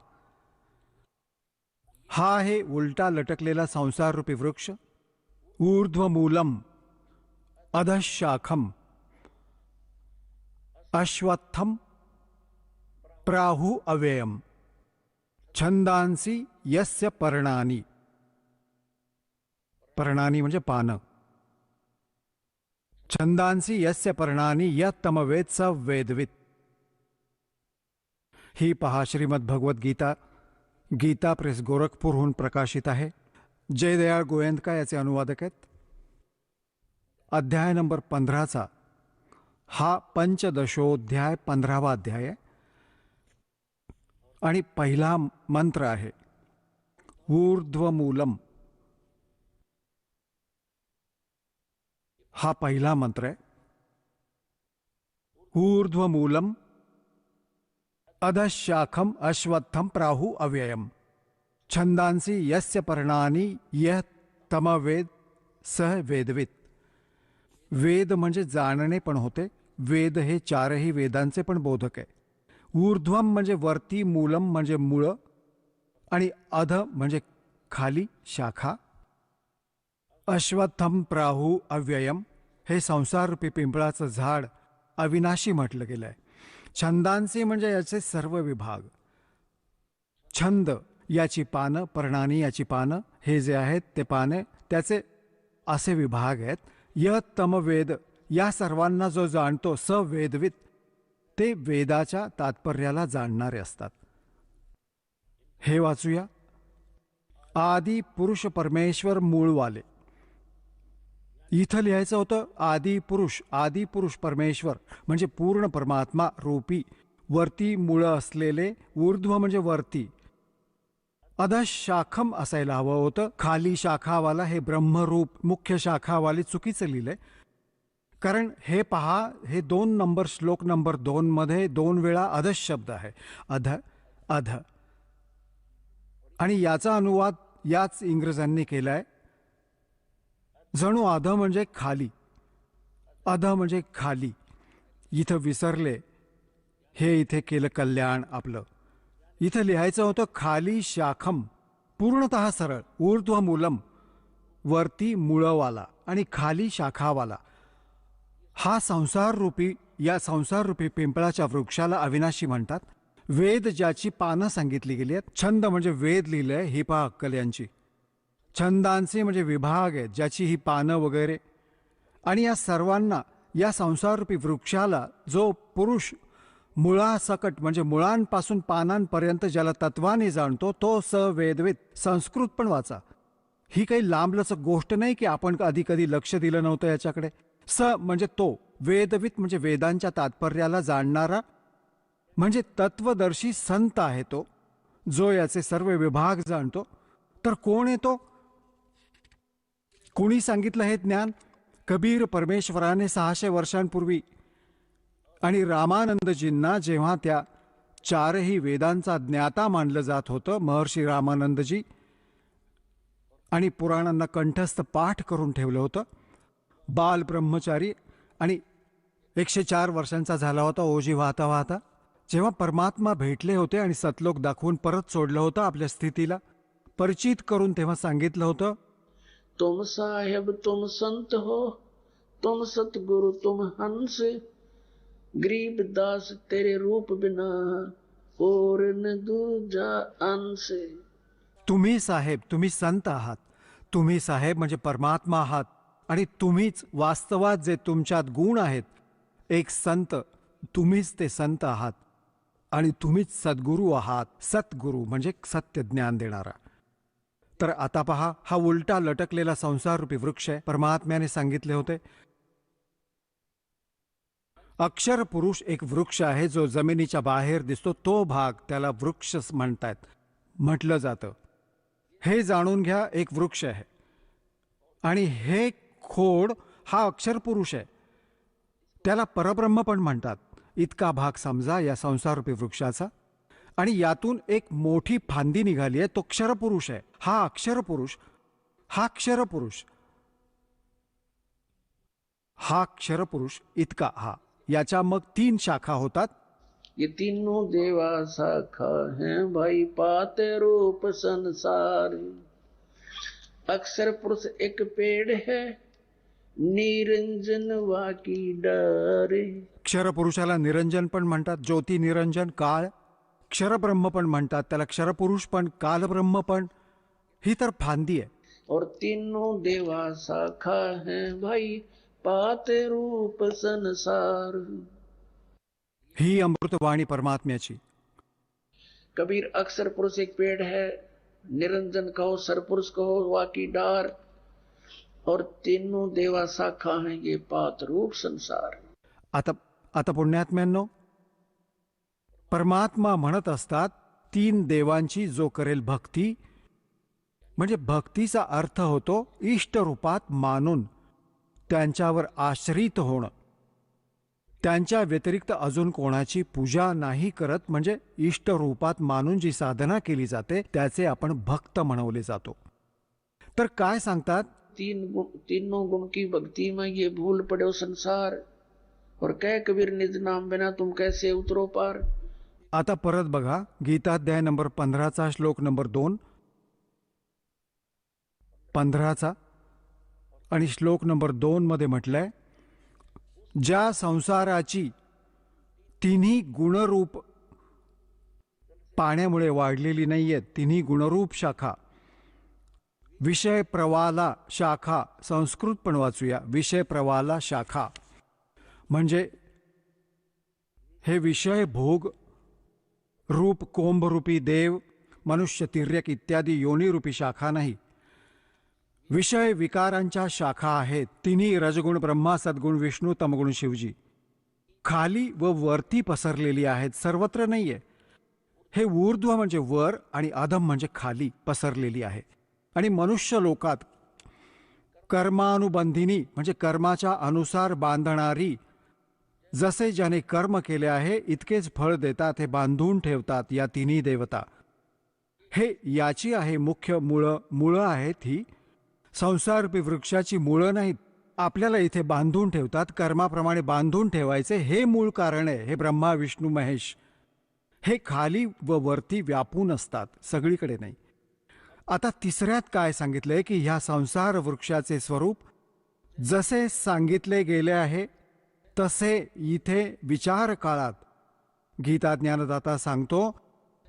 हा आहे उलटा लटकलेला संसार रूपी वृक्ष. ऊर्ध्वमूलम अधशाखम अश्वत्थम प्राहु अव्ययम छंदांसी यस्य पर्णानी. पर्णानी म्हणजे पानं. छंदांसी यस्य पर्णानी यत्तमवेद स वेदवित. ही पहा श्रीमद भगवत गीता, गीता प्रेस गोरखपूरहून प्रकाशित आहे. जयदयाळ गोयंदका याचे अनुवादक आहेत. अध्याय नंबर 15चा हा पंचदशोध्याय 15वा अध्याय आहे आणि पहिला मंत्र आहे ऊर्ध्वमूलम. हा पहिला मंत्र आहे. ऊर्ध्वमूलम अधशाखम अश्वत्थम प्राहु अव्ययम छंदांसी यस्य पर्णानी यह तमवेद सह वेदवित. वेद म्हणजे जाणणे पण होते. वेद हे चारही वेदांचे पण बोधक आहे. ऊर्ध्वम म्हणजे वरती, मूलम म्हणजे मूळ, आणि अध म्हणजे खाली, शाखा. अश्वत्थम प्राहु अव्ययम हे संसाररूपी पिंपळाचं झाड अविनाशी म्हटलं गेलं आहे. छंदांचे म्हणजे याचे सर्व विभाग. छंद याची पानं, पर्णानी याची पानं, हे जे आहेत ते पाने, त्याचे असे विभाग आहेत. य तम वेद, या सर्वांना जो जाणतो, स वेदवित, ते वेदाच्या तात्पर्याला जाणणारे असतात. हे वाचूया. आदी पुरुष परमेश्वर मूळवाले. इथं लिहायचं होतं आदी पुरुष परमेश्वर म्हणजे पूर्ण परमात्मा रूपी वरती मुळं असलेले, ऊर्ध्व म्हणजे वरती, अधः शाखम असायला हवं होतं. खाली शाखावाला हे ब्रह्मरूप मुख्य शाखावाली चुकीचं लिहिलंय. कारण हे पहा, हे 2 नंबर श्लोक नंबर 2 मध्ये 2 वेळा अध शब्द आहे. अध आणि याचा अनुवाद याच इंग्रजांनी केलाय. जणू अध म्हणजे खाली, अध म्हणजे खाली. इथं विसरले, हे इथे केलं कल्याण आपलं. इथं लिहायचं होतं खाली शाखम, पूर्णतः सरळ, ऊर्ध्व मूलम, वरती मुळवाला आणि खाली शाखावाला. हा या संसार रूपी पिंपळाच्या वृक्षाला अविनाशी म्हणतात. वेद ज्याची पानं सांगितली गेली आहेत. छंद म्हणजे वेद लिहिलंय, ही पहा अक्कल यांची. छंदांचे म्हणजे विभाग आहेत, ज्याची ही पानं वगैरे. आणि या सर्वांना, या संसाररूपी वृक्षाला जो पुरुष मुळासकट म्हणजे मुळांपासून पानांपर्यंत ज्याला तत्वाने जाणतो, तो स वेदवित. संस्कृत पण वाचा. ही काही लांबलचक गोष्ट नाही की आपण आधी कधी लक्ष दिलं नव्हतं याच्याकडे. स म्हणजे तो, वेदवित म्हणजे वेदांच्या तात्पर्याला जाणणारा, म्हणजे तत्वदर्शी संत आहे तो, जो याचे सर्व विभाग जाणतो. तर कोण आहे तो? कोणी सांगितलं हे ज्ञान? कबीर परमेश्वराने 600 वर्षांपूर्वी. आणि रामानंदजींना जेव्हा त्या 4ही वेदांचा ज्ञाता मानलं जात होतं, महर्षी रामानंदजी, आणि पुराणांना कंठस्थ पाठ करून ठेवलं होतं. बाल ब्रह्मचारी आणि 104 वर्षांचा झाला होता ओजी वाहता वाहता. जेव्हा परमात्मा भेटले होते आणि सतलोक दाखवून परत सोडलं होतं आपल्या स्थितीला, परिचित करून तेव्हा सांगितलं होतं, तुम साहेब तुम संत हो, तुम सतगुरु तुम हंस, गरीब दास तेरे रूप बिना और न दूजा अंश. तुम्ही साहेब, तुम्ही संत आहात. तुम्ही साहेब म्हणजे परमात्मा आहात. आणि तुम्हीच वास्तवात जे तुमच्यात गुण आहेत, एक संत, तुम्हीच ते संत आहात. आणि तुम्हीच सद्गुरू आहात. सतगुरू म्हणजे सत्य ज्ञान देणारा. तर आता पहा, हा उलटा लटकलेला संसाररूपी वृक्ष आहे. परमात्म्याने सांगितले होते, अक्षर पुरुष एक वृक्ष आहे जो जमिनीच्या बाहेर दिसतो. तो भाग त्याला वृक्ष म्हणतात, म्हटलं जातं. हे जाणून घ्या, एक वृक्ष आहे. आणि हे खोड हा अक्षर पुरुष आहे. त्याला परब्रह्म पण म्हणतात. इतका भाग समजा या संसाररूपी वृक्षाचा. आणि यातून एक मोठी फांदी निघाली आहे, तो क्षरपुरुष आहे. हा अक्षरपुरुष, हा क्षरपुरुष, हा क्षरपुरुष इतका हा. याच्या मग 3 शाखा होतात. ये तीनों देवा शाखा हैं भाई, पाते रूप संसार. अक्षर पुरुष एक पेड़ है, निरंजन वाकी डारे. क्षरपुरुषाला निरंजन पण म्हणतात, ज्योती निरंजन. काळ क्षरब्रह्म पण म्हणतात त्याला, क्षरपुरुष पण, कालब्रह्म पण. ही तर फांदी आहे. और तीनों देवा शाखा हैं भाई, पाते रूप संसार. ही अमृतवाणी परमात्म्याची. कबीर अक्षर पुरुष एक पेड़ है, निरंजन कहो, सरपुरुष कहो, वाकी डार, और तीनों देवा शाखा हैं, ये पात रूप संसार. आता पुण्यात्म्यांनो, परमात्मा म्हणत असतात 3 देवांची जो करेल भक्ती, म्हणजे भक्तीचा अर्थ होतो इष्ट रूपात मानून त्यांच्यावर आश्रित होणं. त्यांच्या व्यतिरिक्त अजून कोणाची पूजा नाही करत, म्हणजे इष्ट रूपात मानून जी साधना केली जाते त्याचे आपण भक्त म्हणवले जातो. तर काय सांगतात? तीनों गुण की भक्ति में ये भूल पड़ो संसार, और कह कबीर निज नाम बिना तुम कैसे उतरो पार. आता परत बघा, गीताध्याय नंबर 15चा श्लोक नंबर 2, 15चा आणि श्लोक नंबर 2 मध्ये म्हटलंय, ज्या संसाराची 3ही गुणरूप पाण्यामुळे वाढलेली नाहीये, 3ही गुणरूप शाखा, विषय प्रवाला शाखा. संस्कृत पण वाचूया, विषय प्रवाला शाखा म्हणजे हे विषय भोग रूप कोंभरूपी देव मनुष्य तिर्यक इत्यादी योनिरूपी शाखा नाही. विषय विकारांच्या शाखा आहेत. तिन्ही रजगुण ब्रह्मा, सद्गुण विष्णू, तमगुण शिवजी. खाली व वरती पसरलेली आहेत, सर्वत्र नाहीये. हे ऊर्ध्व म्हणजे वर आणि अधम म्हणजे खाली पसरलेली आहे. आणि मनुष्य लोकात कर्मानुबंधिनी म्हणजे कर्माच्या अनुसार बांधणारी, जसे ज्याने कर्म केले आहे इतकेच फळ देतात, हे बांधून ठेवतात या तिन्ही देवता. हे याची आहे मुख्य मुळं आहेत. ही संसाररूपी वृक्षाची मुळं नाहीत. आपल्याला इथे बांधून ठेवतात, कर्माप्रमाणे बांधून ठेवायचे हे मूळ कारण आहे. हे ब्रह्मा विष्णू महेश हे खाली व वरती व्यापून असतात, सगळीकडे नाही. आता तिसऱ्यात काय सांगितलंय की ह्या संसार वृक्षाचे स्वरूप जसे सांगितले गेले आहे तसे इथे विचार काळात गीता ज्ञानदाता सांगतो,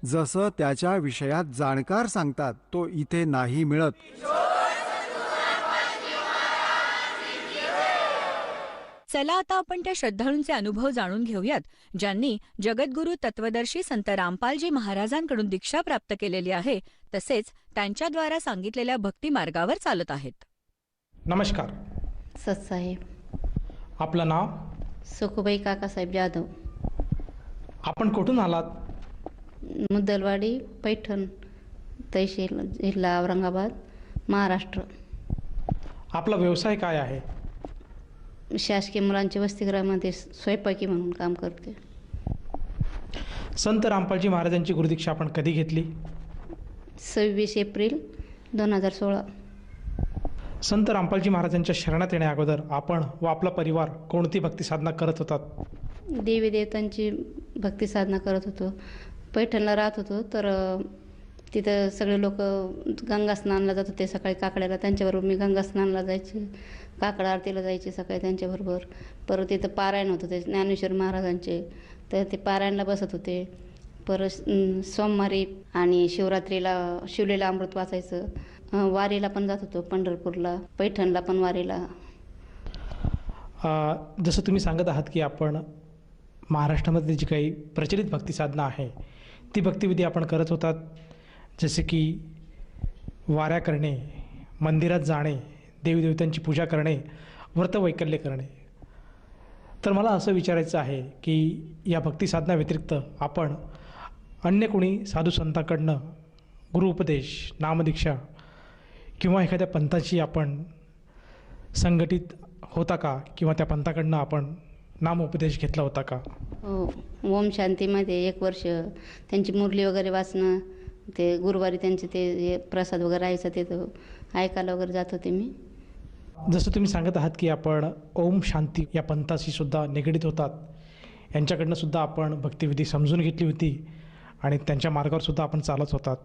जसं त्याच्या विषयात जाणकार सांगतात तो इथे नाही मिळत. चला आता आपण त्या श्रद्धाळूंचे अनुभव जाणून घेऊयात, ज्यांनी जगद्गुरू तत्वदर्शी संत रामपालजी महाराजांकडून दीक्षा प्राप्त केलेली आहे, तसेच त्यांच्याद्वारा सांगितलेल्या भक्ती मार्गावर चालत आहेत. नमस्कार. सतसाहेब. आपलं नाव? सुखबाई काकासाहेब जाधव. आपण कुठून आलात? मुद्दलवाडी, पैठण तहसील, जिल्हा औरंगाबाद, महाराष्ट्र. आपला व्यवसाय काय आहे? शासकीय मुलांच्या वसतिगृहामध्ये स्वयंपाकी म्हणून काम करते. संत रामपालजी महाराजांची गुरुदीक्षा आपण कधी घेतली? 26 एप्रिल 2016. संत रामपालजी महाराजांच्या शरणात येण्या अगोदर आपण व आपला परिवार कोणती भक्ती साधना करत होतात? देवी देवतांची भक्ती साधना करत होतो. पैठणला राहत होतो, तर तिथं सगळे लोक गंगा स्नानाला जात होते. सकाळी काकड्याला त्यांच्याबरोबर मी गंगा स्नानाला जायचे, काकड आरतीला जायचे सकाळी त्यांच्याबरोबर. परत तिथं पारायण होत होते ज्ञानेश्वर महाराजांचे, तर ते पारायणला बसत होते. परत सोमवारी आणि शिवरात्रीला शिवलेलं अमृत वाचायचं. वारीला पण जात होतो, पंढरपूरला, पैठणला पण वारीला. जसं तुम्ही सांगत आहात की आपण महाराष्ट्रामध्ये जी काही प्रचलित भक्ती साधना आहे ती भक्तिविधी आपण करत होतात, जसे की वाऱ्या करणे, मंदिरात जाणे, देवीदेवतांची पूजा करणे, व्रतवैकल्य करणे. तर मला असं विचारायचं आहे की या भक्ती साधना व्यतिरिक्त आपण अन्य कोणी साधू संतांकडनं गुरुउपदेश, नामदीक्षा किंवा एखाद्या पंथाची आपण संघटित होता का, किंवा त्या पंथाकडनं आपण नामोपदेश घेतला होता का? हो, ओम शांतीमध्ये 1 वर्ष त्यांची मुरली वगैरे वाचणं, ते गुरुवारी त्यांचे ते प्रसाद वगैरे राहायचं, ते ऐकायला वगैरे जात होते मी. जसं तुम्ही सांगत आहात की आपण ओम शांती या पंथाशी सुद्धा निगडीत होतात, यांच्याकडनं सुद्धा आपण भक्तिविधी समजून घेतली होती आणि त्यांच्या मार्गावर सुद्धा आपण चालत होतात.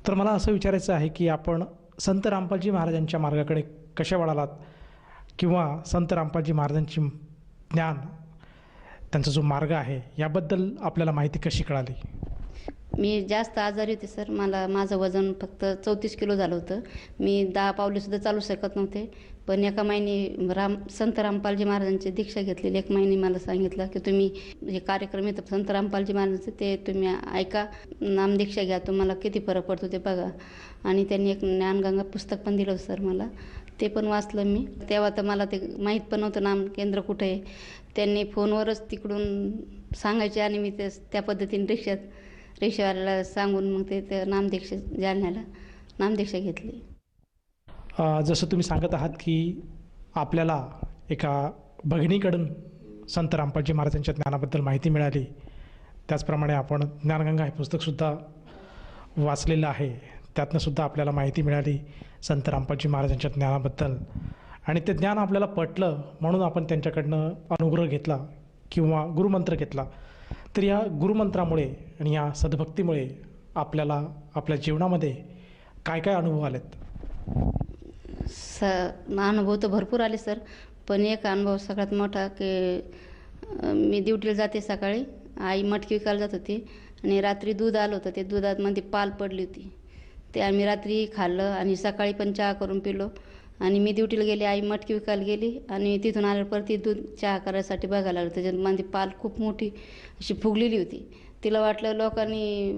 तर मला असं विचारायचं आहे की आपण संत रामपालजी महाराजांच्या मार्गाकडे कशा वळालात, किंवा संत रामपालजी महाराजांची ज्ञान, त्यांचा जो मार्ग आहे याबद्दल आपल्याला माहिती कशी कळाली? मी जास्त आजारी होते सर. माझं वजन फक्त 34 किलो झालं होतं. मी 10 पावलेसुद्धा चालू शकत नव्हते. पण एका महिने संत रामपालजी महाराजांची दीक्षा घेतलेली. 1 महिने मला सांगितलं की तुम्ही हे कार्यक्रम येतं संत रामपालजी महाराजांचे, ते तुम्ही ऐका, नामदीक्षा घ्या, तुम्हाला किती फरक पडतो ते बघा. आणि त्यांनी एक ज्ञानगंगा पुस्तक पण दिलं सर मला, ते पण वाचलं मी. तेव्हा तर मला ते माहीत पण नव्हतं नाम केंद्र कुठे आहे. त्यांनी फोनवरच तिकडून सांगायचे आणि मी त्या पद्धतीने रिक्षावाल्याला सांगून मग ते नामदीक्षा जालन्याला नामदीक्षा घेतली. जसं तुम्ही सांगत आहात की आपल्याला एका भगिनीकडून संत रामपालजी महाराजांच्या ज्ञानाबद्दल माहिती मिळाली, त्याचप्रमाणे आपण ज्ञानगंगा हे पुस्तकसुद्धा वाचलेलं आहे, त्यातनंसुद्धा आपल्याला माहिती मिळाली संत रामपालजी महाराजांच्या ज्ञानाबद्दल, आणि ते ज्ञान आपल्याला पटलं म्हणून आपण त्यांच्याकडनं अनुग्रह घेतला किंवा गुरुमंत्र घेतला. तर या गुरुमंत्रामुळे आणि या सद्भक्तीमुळे आपल्याला आपल्या जीवनामध्ये काय काय अनुभव आलेत? अनुभव तर भरपूर आले सर, पण एक अनुभव सगळ्यात मोठा की मी ड्युटीला जाते सकाळी, आई मटकी विकायला जात होती आणि रात्री दूध आलं होतं, ते दुधामध्ये पाल पडली होती. ते आम्ही रात्री खाल्लं आणि सकाळी पण चहा करून पिलो आणि मी ड्युटीला गेले, आई मटकी विकायला गेली आणि तिथून आल्यावर परत ती दूध चहा करायसाठी बघायला लागलं. त्याच्यामध्ये पाल खूप मोठी अशी फुगलेली होती. तिला वाटलं लोकांनी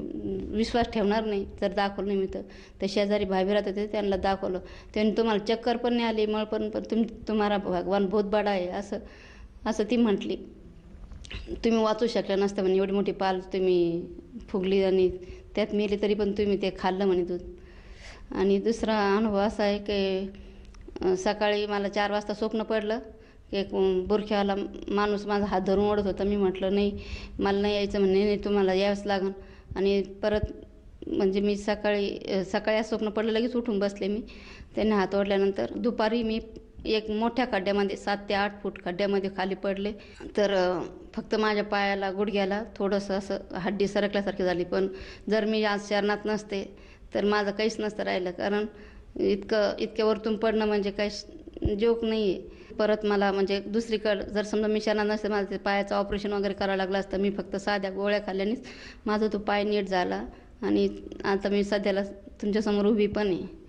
विश्वास ठेवणार नाही जर दाखवलं नाही मी तर शेजारी भाभी राहत होते, त्यांना दाखवलं. त्यांनी तुम्हाला चक्कर पण नाही आली, मळपण पण तुम्हाला भगवान बहुत बडा आहे असं ती म्हटली. तुम्ही वाचू शकला नसता म्हणे, एवढी मोठी पाल तुम्ही फुगली आणि त्यात मेली तरी पण तुम्ही ते खाल्लं म्हणे दूध. आणि दुसरा अनुभव असा आहे की सकाळी मला 4 वाजता स्वप्न पडलं. एक बुरख्यावाला माणूस माझा हात धरून ओढत होता. मी म्हटलं नाही मला नाही यायचं म्हणे, नाही तुम्हाला यावंच लागेल. आणि परत म्हणजे मी सकाळी आज स्वप्न पडलं, लगेच उठून बसले मी. त्यांनी हात ओढल्यानंतर दुपारी मी एक मोठ्या खड्ड्यामध्ये 7 ते 8 फूट खड्ड्यामध्ये खाली पडले. तर फक्त माझ्या पायाला गुडघ्याला थोडंसं असं हड्डी सरकल्यासारखी झाली. पण जर मी आज शरणात नसते तर माझं काहीच नसतं राहिलं, कारण इतक्या वरतून पडणं म्हणजे काही जोक नाही आहे. परत मला म्हणजे दुसरीकडं जर समजा मी शरणात नसते, माझं ते पायाचं ऑपरेशन वगैरे करावं लागलं असतं. मी फक्त साध्या गोळ्या खाल्ल्यानेच माझा तो पाय नीट झाला आणि आता मी सध्याला तुमच्यासमोर उभी पण आहे.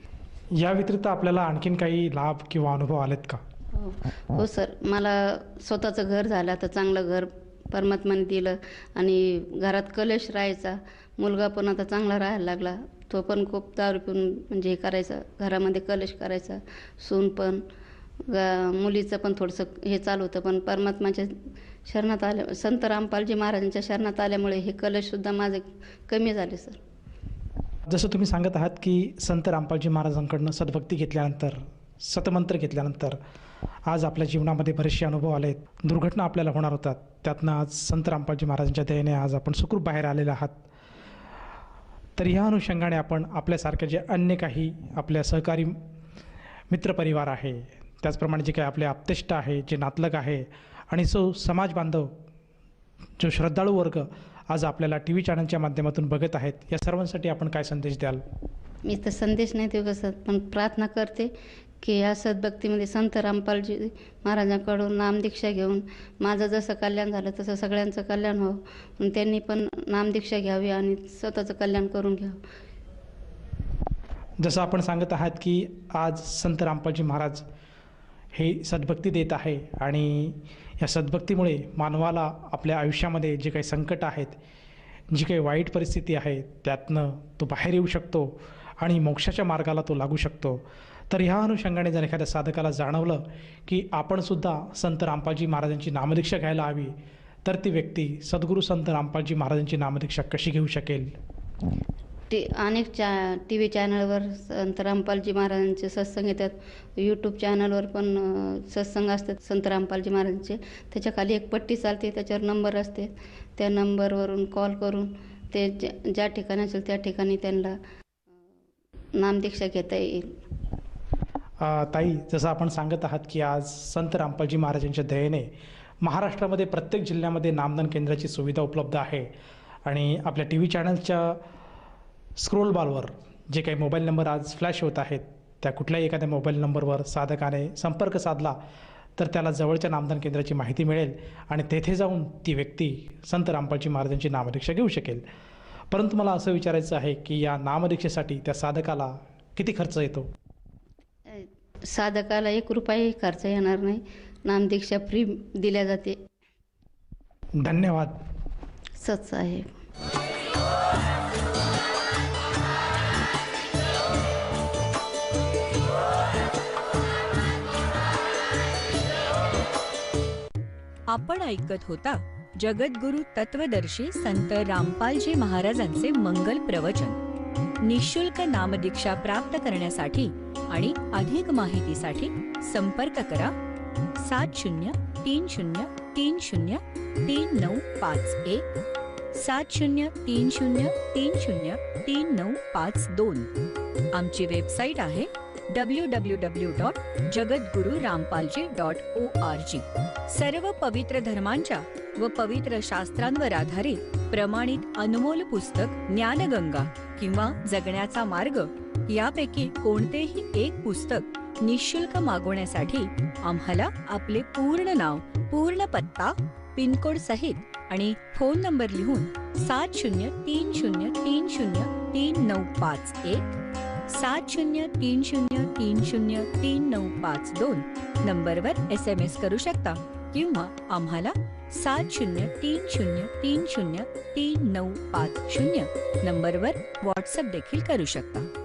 या व्यतिरिक्त आपल्याला आणखीन काही लाभ किंवा अनुभव आलेत का? हो सर, मला स्वतःचं घर झालं, आता चांगलं घर परमात्माने दिलं. आणि घरात कलेश राहायचा, मुलगा पण आता चांगला राहायला लागला. तो पण खूप दारू पिऊन म्हणजे हे करायचा, घरामध्ये कलेश करायचा. सून पण मुलीचं पण थोडंसं हे चालू होतं. पण परमात्माच्या शरणात आल्या, संत रामपालजी महाराजांच्या शरणात आल्यामुळे हे कलेशसुद्धा माझे कमी झाले सर. जसं तुम्ही सांगत आहात की संत रामपालजी महाराजांकडनं सद्भक्ती घेतल्यानंतर, सतमंत्र घेतल्यानंतर आज आपल्या जीवनामध्ये बरेचसे अनुभव आलेत. दुर्घटना आपल्याला होणार होतात, त्यातनं आज संत रामपालजी महाराजांच्या दयेने आज आपण सुखरूप बाहेर आलेले आहात. तर ह्या अनुषंगाने आपण आपल्यासारखे जे अन्य काही आपल्या सहकारी मित्रपरिवार आहे, त्याचप्रमाणे जे काही आपले आप्तेष्ट आहे, जे नातलग आहे आणि समाज बांधव, जो श्रद्धाळू वर्ग आज आपल्याला टी व्ही चॅनलच्या माध्यमातून बघत आहेत, या सर्वांसाठी आपण काय संदेश द्याल? मी तर संदेश नाही देऊ कसं, पण प्रार्थना करते की या सद्भक्तीमध्ये संत रामपालजी महाराजांकडून नामदीक्षा घेऊन माझं जसं कल्याण झालं तसं सगळ्यांचं कल्याण व्हावं. आणि त्यांनी पण नामदीक्षा घ्यावी आणि स्वतःचं कल्याण करून घ्यावं. जसं आपण सांगत आहात की आज संत रामपालजी महाराज हे सद्भक्ती देत आहे आणि या सद्भक्तीमुळे मानवाला आपल्या आयुष्यामध्ये जे काही संकट आहेत, जी काही वाईट परिस्थिती आहे, त्यातनं तो बाहेर येऊ शकतो आणि मोक्षाच्या मार्गाला तो लागू शकतो. तर ह्या अनुषंगाने जर एखाद्या साधकाला जाणवलं की आपणसुद्धा संत रामपालजी महाराजांची नामदीक्षा घ्यायला हवी, तर ती व्यक्ती सद्गुरू संत रामपालजी महाराजांची नामदीक्षा कशी घेऊ शकेल? अनेक टी व्ही चॅनलवर संत रामपालजी महाराजांचे सत्संग येतात. यूट्यूब चॅनलवर पण सत्संग असतात संत रामपालजी महाराजांचे. त्याच्या खाली एक पट्टी चालते, त्याच्यावर नंबर असते. त्या नंबरवरून कॉल करून ते ज्या ठिकाणी असेल त्या ठिकाणी त्यांना नामदीक्षा घेता येईल. ताई, जसं आपण सांगत आहात की आज संत रामपालजी महाराजांच्या दयेने महाराष्ट्रामध्ये प्रत्येक जिल्ह्यामध्ये नामदान केंद्राची सुविधा उपलब्ध आहे आणि आपल्या टी व्ही चॅनलच्या स्क्रोल बारवर जे काही मोबाईल नंबर आज फ्लॅश होत आहेत, त्या कुठल्याही एखाद्या मोबाईल नंबरवर साधकाने संपर्क साधला तर त्याला जवळच्या नामदान केंद्राची माहिती मिळेल आणि तेथे जाऊन ती व्यक्ती संत रामपालजी महाराजांची नामदीक्षा घेऊ शकेल. परंतु मला असं विचारायचं आहे की या नामदीक्षेसाठी त्या साधकाला किती खर्च येतो? साधकाला 1 रुपयाही खर्च येणार नाही. नामदीक्षा फ्री दिल्या जाते. धन्यवाद. सच आहे. आपण ऐकत होता जगद्गुरु तत्वदर्शी संत रामपालजी महाराजांचे मंगल प्रवचन. निःशुल्क नामदीक्षा प्राप्त करण्यासाठी आणि अधिक माहितीसाठी संपर्क करा 7030303951 7030303952. आमची वेबसाईट आहे www.jagadgururampalji.org. सर्व पवित्र धर्मांच्या व पवित्र शास्त्रांवर आधारित प्रमाणित अनमोल पुस्तक ज्ञानगंगा किंवा जगण्याचा मार्ग यापैकी कोणतेही एक पुस्तक निःशुल्क मागवण्यासाठी आम्हाला आपले पूर्ण नाव, पूर्ण पत्ता, पिनकोड सहित आणि फोन नंबर लिहून 7030303951 7030303952 नंबरवर SMS करू शकता किंवा आम्हाला 7030303950 नंबरवर व्हॉट्सअप देखील करू शकता.